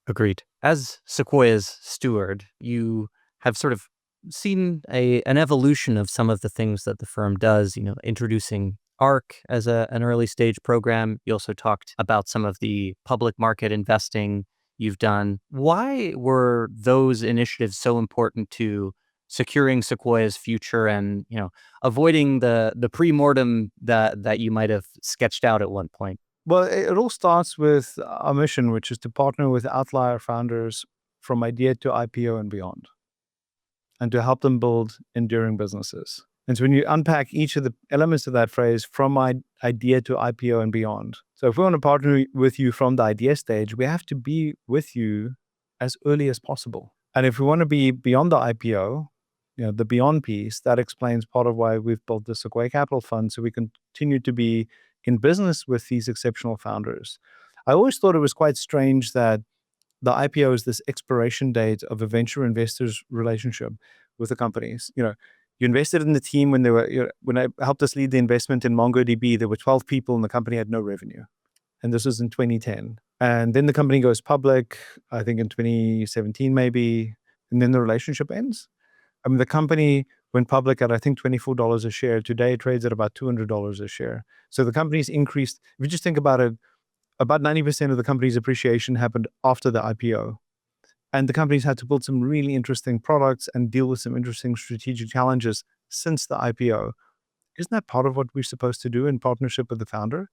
Agreed. As Sequoia's steward, you have sort of seen an evolution of some of the things that the firm does, introducing ARC as an early stage program. You also talked about some of the public market investing you've done. Why were those initiatives so important to securing Sequoia's future and, avoiding the pre-mortem that you might have sketched out at one point? Well, it all starts with our mission, which is to partner with outlier founders from idea to IPO and beyond, and to help them build enduring businesses. And so when you unpack each of the elements of that phrase, from idea to IPO and beyond. So if we want to partner with you from the idea stage, we have to be with you as early as possible. And if we want to be beyond the IPO, the beyond piece, that explains part of why we've built the Sequoia Capital Fund, so we continue to be in business with these exceptional founders. I always thought it was quite strange that the IPO is this expiration date of a venture investor's relationship with the companies. You invested in the team when when I helped us lead the investment in MongoDB, there were 12 people and the company had no revenue. And this was in 2010. And then the company goes public, I think in 2017 maybe, and then the relationship ends. I mean, the company went public at, I think, $24 a share. Today it trades at about $200 a share. So the company's increased. If you just think about it, about 90% of the company's appreciation happened after the IPO. And the company's had to build some really interesting products and deal with some interesting strategic challenges since the IPO. Isn't that part of what we're supposed to do in partnership with the founder?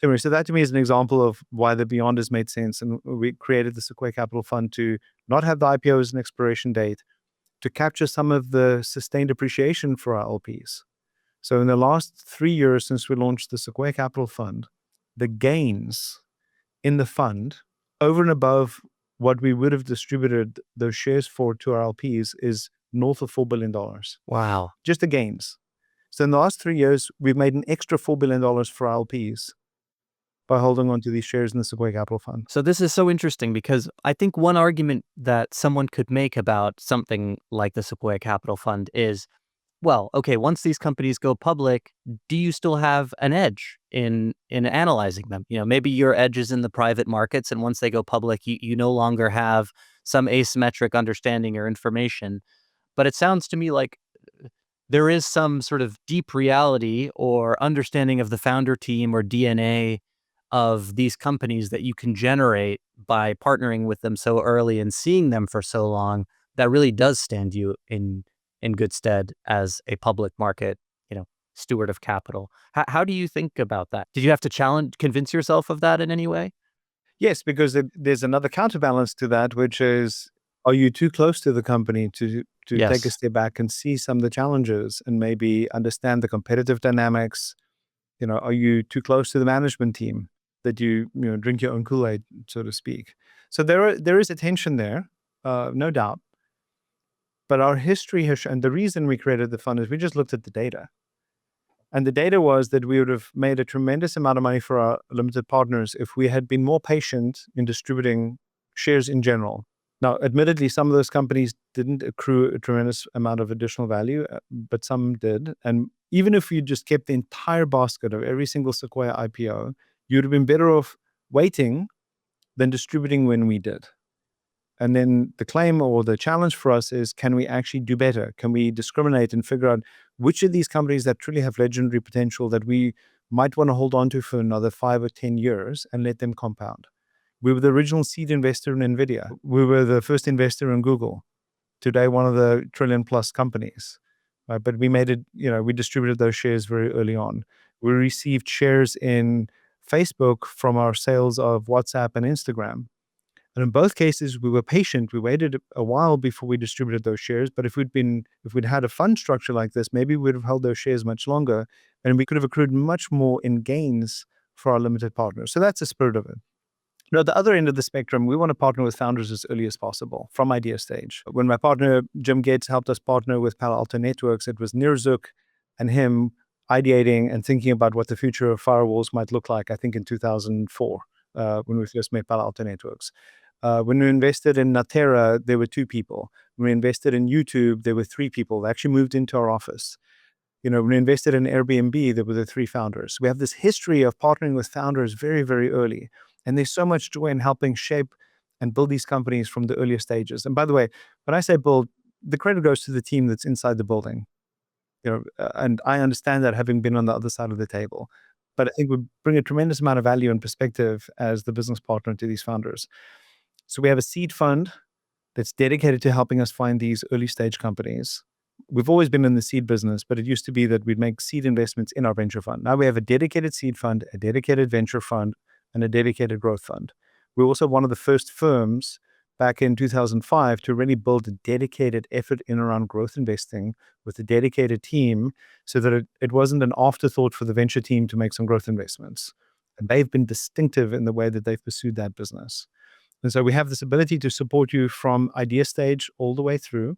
Anyway, so that to me is an example of why the beyond has made sense. And we created the Sequoia Capital Fund to not have the IPO as an expiration date, to capture some of the sustained appreciation for our LPs. So in the last 3 years since we launched the Sequoia Capital Fund, the gains in the fund over and above what we would have distributed those shares for to our LPs is north of $4 billion. Wow. Just the gains. So in the last 3 years, we've made an extra $4 billion for our LPs by holding on to these shares in the Sequoia Capital Fund. So this is so interesting, because I think one argument that someone could make about something like the Sequoia Capital Fund is, well, okay, once these companies go public, do you still have an edge in analyzing them? Maybe your edge is in the private markets, and once they go public, you no longer have some asymmetric understanding or information. But it sounds to me like there is some sort of deep reality or understanding of the founder team or DNA of these companies that you can generate by partnering with them so early and seeing them for so long, that really does stand you in good stead as a public market, steward of capital. How do you think about that? Did you have to convince yourself of that in any way? Yes, because there's another counterbalance to that, which is, are you too close to the company to Yes. take a step back and see some of the challenges and maybe understand the competitive dynamics? Are you too close to the management team that you drink your own Kool-Aid, so to speak? So there is a tension there, no doubt. But our history has, and the reason we created the fund is we just looked at the data. And the data was that we would have made a tremendous amount of money for our limited partners if we had been more patient in distributing shares in general. Now, admittedly, some of those companies didn't accrue a tremendous amount of additional value, but some did. And even if you just kept the entire basket of every single Sequoia IPO, you'd have been better off waiting than distributing when we did. And then the claim or the challenge for us is, can we actually do better? Can we discriminate and figure out which of these companies that truly have legendary potential that we might want to hold on to for another 5 or 10 years and let them compound? We were the original seed investor in NVIDIA. We were the first investor in Google. Today, one of the trillion-plus companies. Right? But we made it, we distributed those shares very early on. We received shares in Facebook from our sales of WhatsApp and Instagram. And in both cases, we were patient. We waited a while before we distributed those shares. But if we'd had a fund structure like this, maybe we'd have held those shares much longer, and we could have accrued much more in gains for our limited partners. So that's the spirit of it. The other end of the spectrum, we want to partner with founders as early as possible, from idea stage. When my partner, Jim Gates, helped us partner with Palo Alto Networks, it was Nirzuk and him ideating and thinking about what the future of firewalls might look like, I think in 2004, when we first met Palo Alto Networks. When we invested in Natera, there were 2 people. When we invested in YouTube, there were 3 people. They actually moved into our office. When we invested in Airbnb, there were the 3 founders. We have this history of partnering with founders very, very early. And there's so much joy in helping shape and build these companies from the earlier stages. And by the way, when I say build, the credit goes to the team that's inside the building. And I understand that, having been on the other side of the table. But I think we bring a tremendous amount of value and perspective as the business partner to these founders. So we have a seed fund that's dedicated to helping us find these early stage companies. We've always been in the seed business, but it used to be that we'd make seed investments in our venture fund. Now we have a dedicated seed fund, a dedicated venture fund, and a dedicated growth fund. We're also one of the first firms back in 2005 to really build a dedicated effort in around growth investing with a dedicated team so that it wasn't an afterthought for the venture team to make some growth investments. And they've been distinctive in the way that they've pursued that business. And so we have this ability to support you from idea stage all the way through.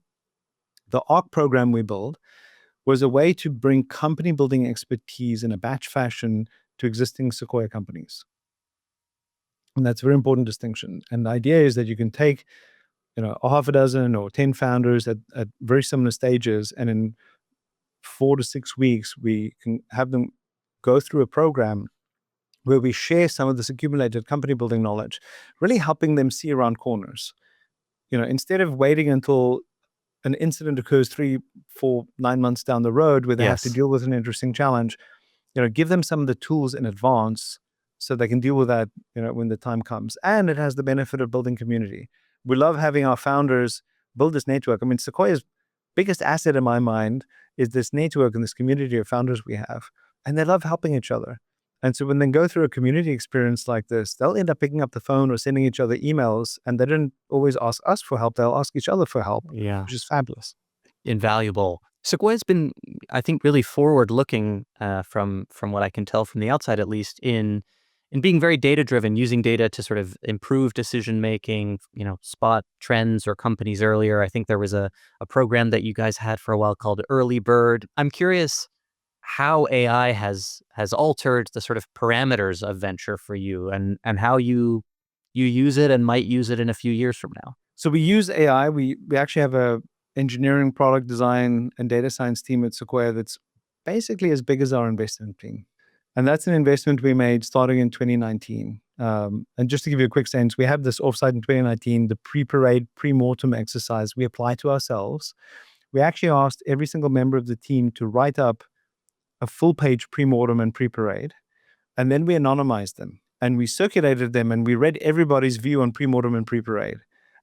The ARC program we built was a way to bring company building expertise in a batch fashion to existing Sequoia companies. And that's a very important distinction. And the idea is that you can take, a half a dozen or 10 founders at very similar stages, and in 4 to 6 weeks, we can have them go through a program where we share some of this accumulated company building knowledge, really helping them see around corners. Instead of waiting until an incident occurs 3, 4, 9 months down the road where they have to Yes. deal with an interesting challenge, give them some of the tools in advance so they can deal with that, when the time comes. And it has the benefit of building community. We love having our founders build this network. I mean, Sequoia's biggest asset in my mind is this network and this community of founders we have. And they love helping each other. And so when they go through a community experience like this, they'll end up picking up the phone or sending each other emails, and they don't always ask us for help. They'll ask each other for help, Yeah. which is fabulous. Invaluable. Sequoia's been, I think, really forward-looking from what I can tell from the outside, at least, in being very data-driven, using data to sort of improve decision-making, spot trends or companies earlier. I think there was a program that you guys had for a while called Early Bird. I'm curious how AI has altered the sort of parameters of venture for you, and how you use it and might use it in a few years from now. So we use AI. We actually have a engineering, product design, and data science team at Sequoia that's basically as big as our investment team. And that's an investment we made starting in 2019. And just to give you a quick sense, we have this offsite in 2019, the pre-parade, pre-mortem exercise we apply to ourselves. We actually asked every single member of the team to write up a full-page pre-mortem and pre-parade, and then we anonymized them, and we circulated them, and we read everybody's view on pre-mortem and pre-parade.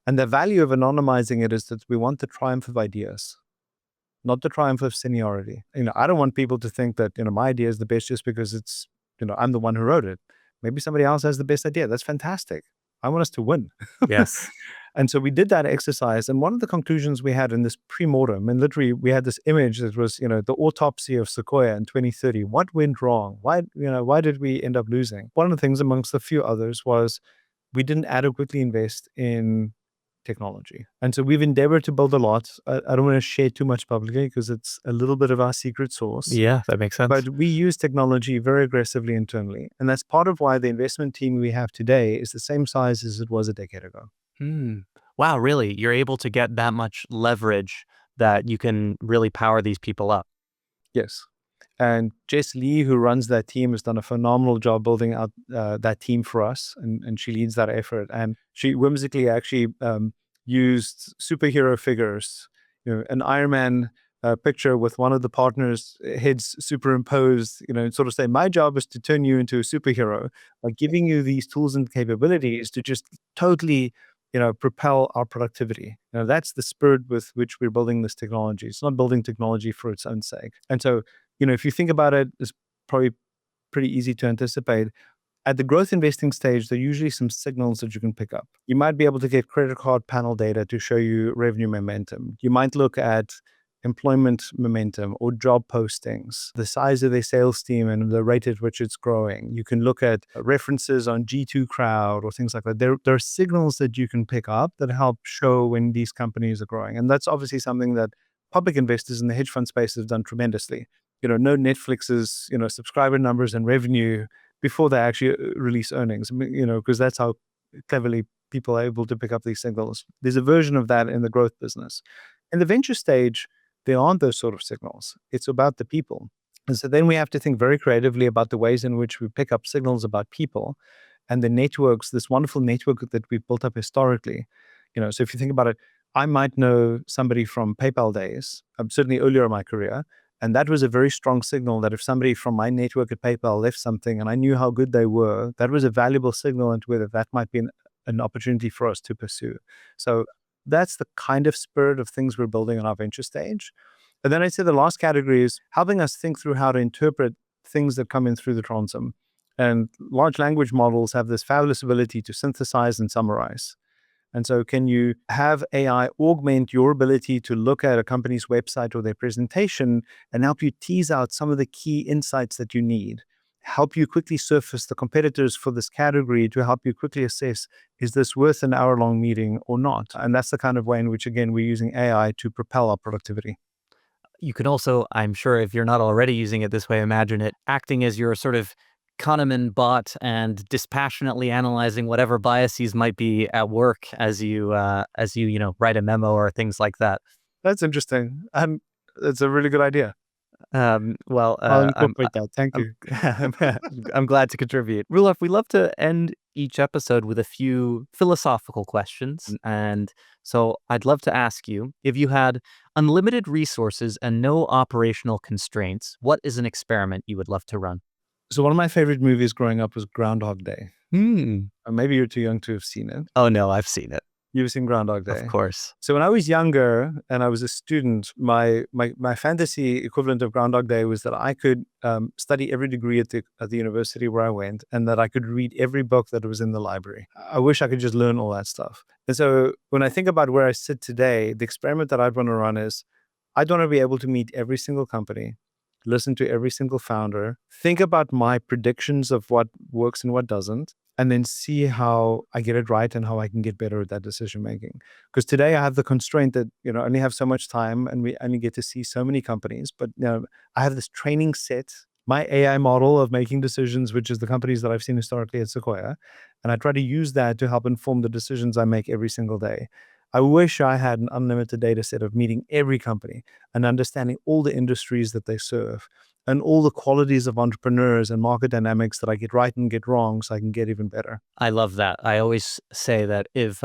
And the value of anonymizing it is that we want the triumph of ideas, not the triumph of seniority. I don't want people to think that, my idea is the best just because it's, I'm the one who wrote it. Maybe somebody else has the best idea. That's fantastic. I want us to win. Yes. And so we did that exercise. And one of the conclusions we had in this pre-mortem, and literally we had this image that was, the autopsy of Sequoia in 2030. What went wrong? Why did we end up losing? One of the things amongst a few others was we didn't adequately invest in technology. And so we've endeavored to build a lot. I don't want to share too much publicly because it's a little bit of our secret sauce. Yeah, that makes sense. But we use technology very aggressively internally. And that's part of why the investment team we have today is the same size as it was a decade ago. Wow, really? You're able to get that much leverage that you can really power these people up. Yes. And Jess Lee, who runs that team, has done a phenomenal job building out that team for us, and she leads that effort. And she whimsically actually used superhero figures, an Iron Man picture with one of the partners' heads superimposed, and sort of say, my job is to turn you into a superhero by giving you these tools and capabilities to just totally propel our productivity. That's the spirit with which we're building this technology. It's not building technology for its own sake. And so, if you think about it, it's probably pretty easy to anticipate. At the growth investing stage, there are usually some signals that you can pick up. You might be able to get credit card panel data to show you revenue momentum. You might look at employment momentum or job postings, the size of their sales team and the rate at which it's growing. You can look at references on G2 Crowd or things like that. There are signals that you can pick up that help show when these companies are growing. And that's obviously something that public investors in the hedge fund space have done tremendously. Know Netflix's, subscriber numbers and revenue before they actually release earnings, because that's how cleverly people are able to pick up these signals. There's a version of that in the growth business. In the venture stage, there aren't those sort of signals. It's about the people. And so then we have to think very creatively about the ways in which we pick up signals about people and the networks, this wonderful network that we've built up historically. So if you think about it, I might know somebody from PayPal days, certainly earlier in my career, and that was a very strong signal that if somebody from my network at PayPal left something and I knew how good they were, that was a valuable signal into whether that might be an opportunity for us to pursue. So that's the kind of spirit of things we're building on our venture stage. And then I'd say the last category is helping us think through how to interpret things that come in through the transom. And large language models have this fabulous ability to synthesize and summarize. And so can you have AI augment your ability to look at a company's website or their presentation and help you tease out some of the key insights that you need? Help you quickly surface the competitors for this category to help you quickly assess, is this worth an hour-long meeting or not? And that's the kind of way in which, again, we're using AI to propel our productivity. You can also, I'm sure if you're not already using it this way, imagine it acting as your sort of Kahneman bot and dispassionately analyzing whatever biases might be at work as you write a memo or things like that. That's interesting. And it's a really good idea. I'll I'm incorporate that. Thank you. I'm glad to contribute. Roelof, we love to end each episode with a few philosophical questions. And so I'd love to ask you, if you had unlimited resources and no operational constraints, what is an experiment you would love to run? So one of my favorite movies growing up was Groundhog Day. Maybe you're too young to have seen it. Oh, no, I've seen it. You've seen Groundhog Day? Of course. So when I was younger and I was a student, my fantasy equivalent of Groundhog Day was that I could study every degree at the university where I went, and that I could read every book that was in the library. I wish I could just learn all that stuff. And so when I think about where I sit today, the experiment that I'd want to run is I'd want to be able to meet every single company, listen to every single founder, think about my predictions of what works and what doesn't, and then see how I get it right and how I can get better at that decision making. Because today I have the constraint that, I only have so much time and we only get to see so many companies. But I have this training set, my AI model of making decisions, which is the companies that I've seen historically at Sequoia. And I try to use that to help inform the decisions I make every single day. I wish I had an unlimited data set of meeting every company and understanding all the industries that they serve and all the qualities of entrepreneurs and market dynamics that I get right and get wrong so I can get even better. I love that. I always say that if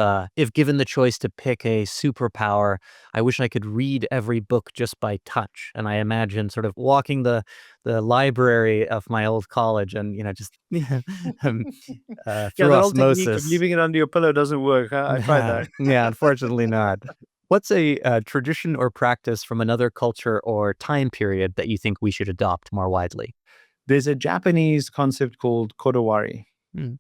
given the choice to pick a superpower, I wish I could read every book just by touch. And I imagine sort of walking the library of my old college and, just through that old technique of osmosis. leaving it under your pillow doesn't work. Huh? I tried that. Yeah, unfortunately not. What's a tradition or practice from another culture or time period that you think we should adopt more widely? There's a Japanese concept called kodawari. Hmm.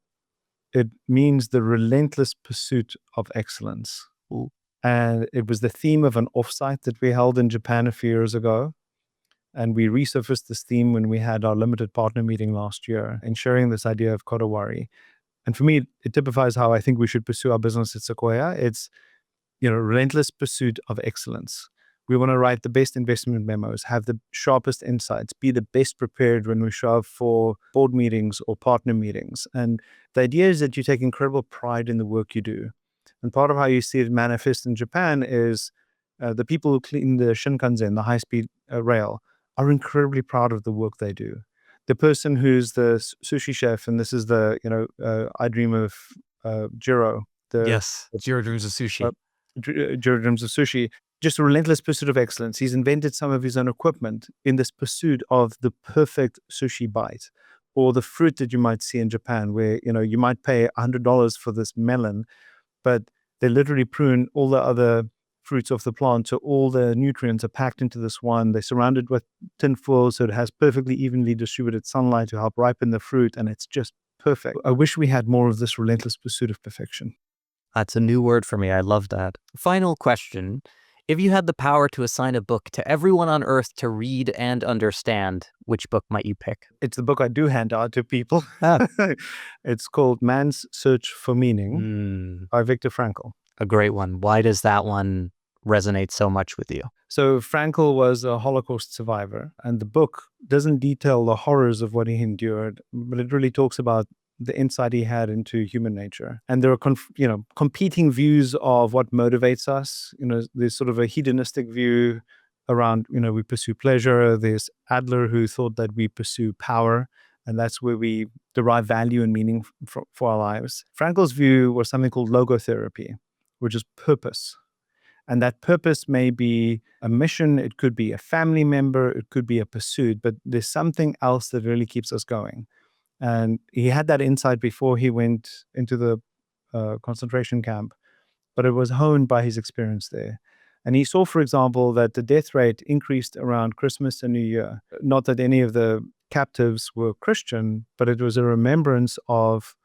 It means the relentless pursuit of excellence. Ooh. And it was the theme of an offsite that we held in Japan a few years ago. And we resurfaced this theme when we had our limited partner meeting last year and sharing this idea of kodawari. And for me, it typifies how I think we should pursue our business at Sequoia. It's relentless pursuit of excellence. We want to write the best investment memos, have the sharpest insights, be the best prepared when we show up for board meetings or partner meetings. And the idea is that you take incredible pride in the work you do. And part of how you see it manifest in Japan is the people who clean the Shinkansen, the high-speed rail, are incredibly proud of the work they do. The person who's the sushi chef, and this is I dream of Jiro. Yes, Jiro dreams of sushi. Jiro dreams of sushi. Just a relentless pursuit of excellence. He's invented some of his own equipment in this pursuit of the perfect sushi bite, or the fruit that you might see in Japan, where you might pay $100 for this melon, but they literally prune all the other fruits off the plant, so all the nutrients are packed into this one. They surround it with tin foil so it has perfectly evenly distributed sunlight to help ripen the fruit, and it's just perfect. I wish we had more of this relentless pursuit of perfection. That's a new word for me. I love that. Final question. If you had the power to assign a book to everyone on Earth to read and understand, which book might you pick? It's the book I do hand out to people. It's called Man's Search for Meaning by Viktor Frankl. A great one. Why does that one resonate so much with you? So Frankl was a Holocaust survivor, and the book doesn't detail the horrors of what he endured, but it really talks about the insight he had into human nature. And there are competing views of what motivates us. There's sort of a hedonistic view around, we pursue pleasure. There's Adler, who thought that we pursue power, and that's where we derive value and meaning for our lives. Frankl's view was something called logotherapy, which is purpose. And that purpose may be a mission, it could be a family member, it could be a pursuit, but there's something else that really keeps us going. And he had that insight before he went into the concentration camp, but it was honed by his experience there. And he saw, for example, that the death rate increased around Christmas and New Year. Not that any of the captives were Christian, but it was a remembrance of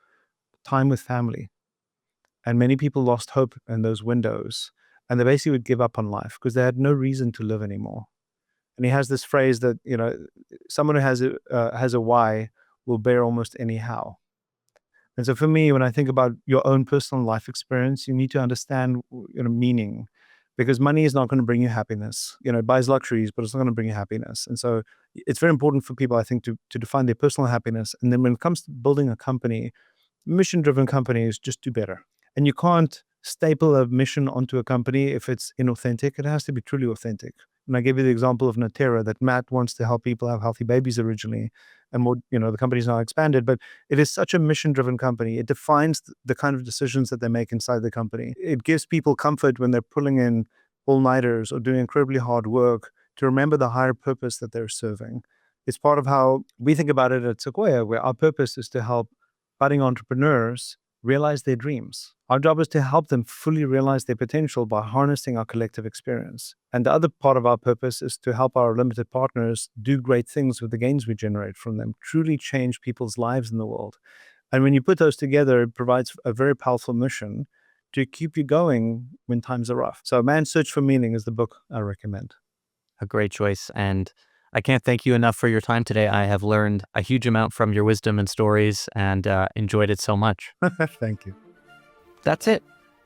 time with family. And many people lost hope in those windows, and they basically would give up on life because they had no reason to live anymore. And he has this phrase that, someone who has a why will bear almost any how. And so for me, when I think about your own personal life experience, you need to understand, meaning, because money is not going to bring you happiness. It buys luxuries, but it's not going to bring you happiness. And so it's very important for people, I think, to define their personal happiness. And then when it comes to building a company, mission-driven companies just do better. And you can't staple a mission onto a company if it's inauthentic. It has to be truly authentic. And I gave you the example of Natera, that Matt wants to help people have healthy babies originally, and more, the company's now expanded, but it is such a mission-driven company. It defines the kind of decisions that they make inside the company. It gives people comfort when they're pulling in all-nighters or doing incredibly hard work to remember the higher purpose that they're serving. It's part of how we think about it at Sequoia, where our purpose is to help budding entrepreneurs realize their dreams. Our job is to help them fully realize their potential by harnessing our collective experience. And the other part of our purpose is to help our limited partners do great things with the gains we generate from them, truly change people's lives in the world. And when you put those together, it provides a very powerful mission to keep you going when times are rough. So Man's Search for Meaning is the book I recommend. A great choice. And I can't thank you enough for your time today. I have learned a huge amount from your wisdom and stories and enjoyed it so much. Thank you. That's it.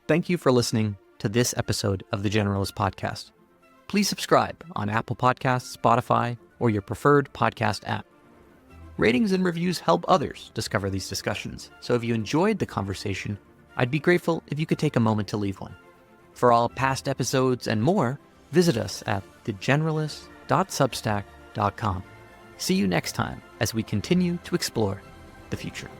Thank you for listening to this episode of the Generalist Podcast. Please subscribe on Apple Podcasts, Spotify, or your preferred podcast app. Ratings and reviews help others discover these discussions. So if you enjoyed the conversation, I'd be grateful if you could take a moment to leave one. For all past episodes and more, visit us at thegeneralist.substack.com. See you next time as we continue to explore the future.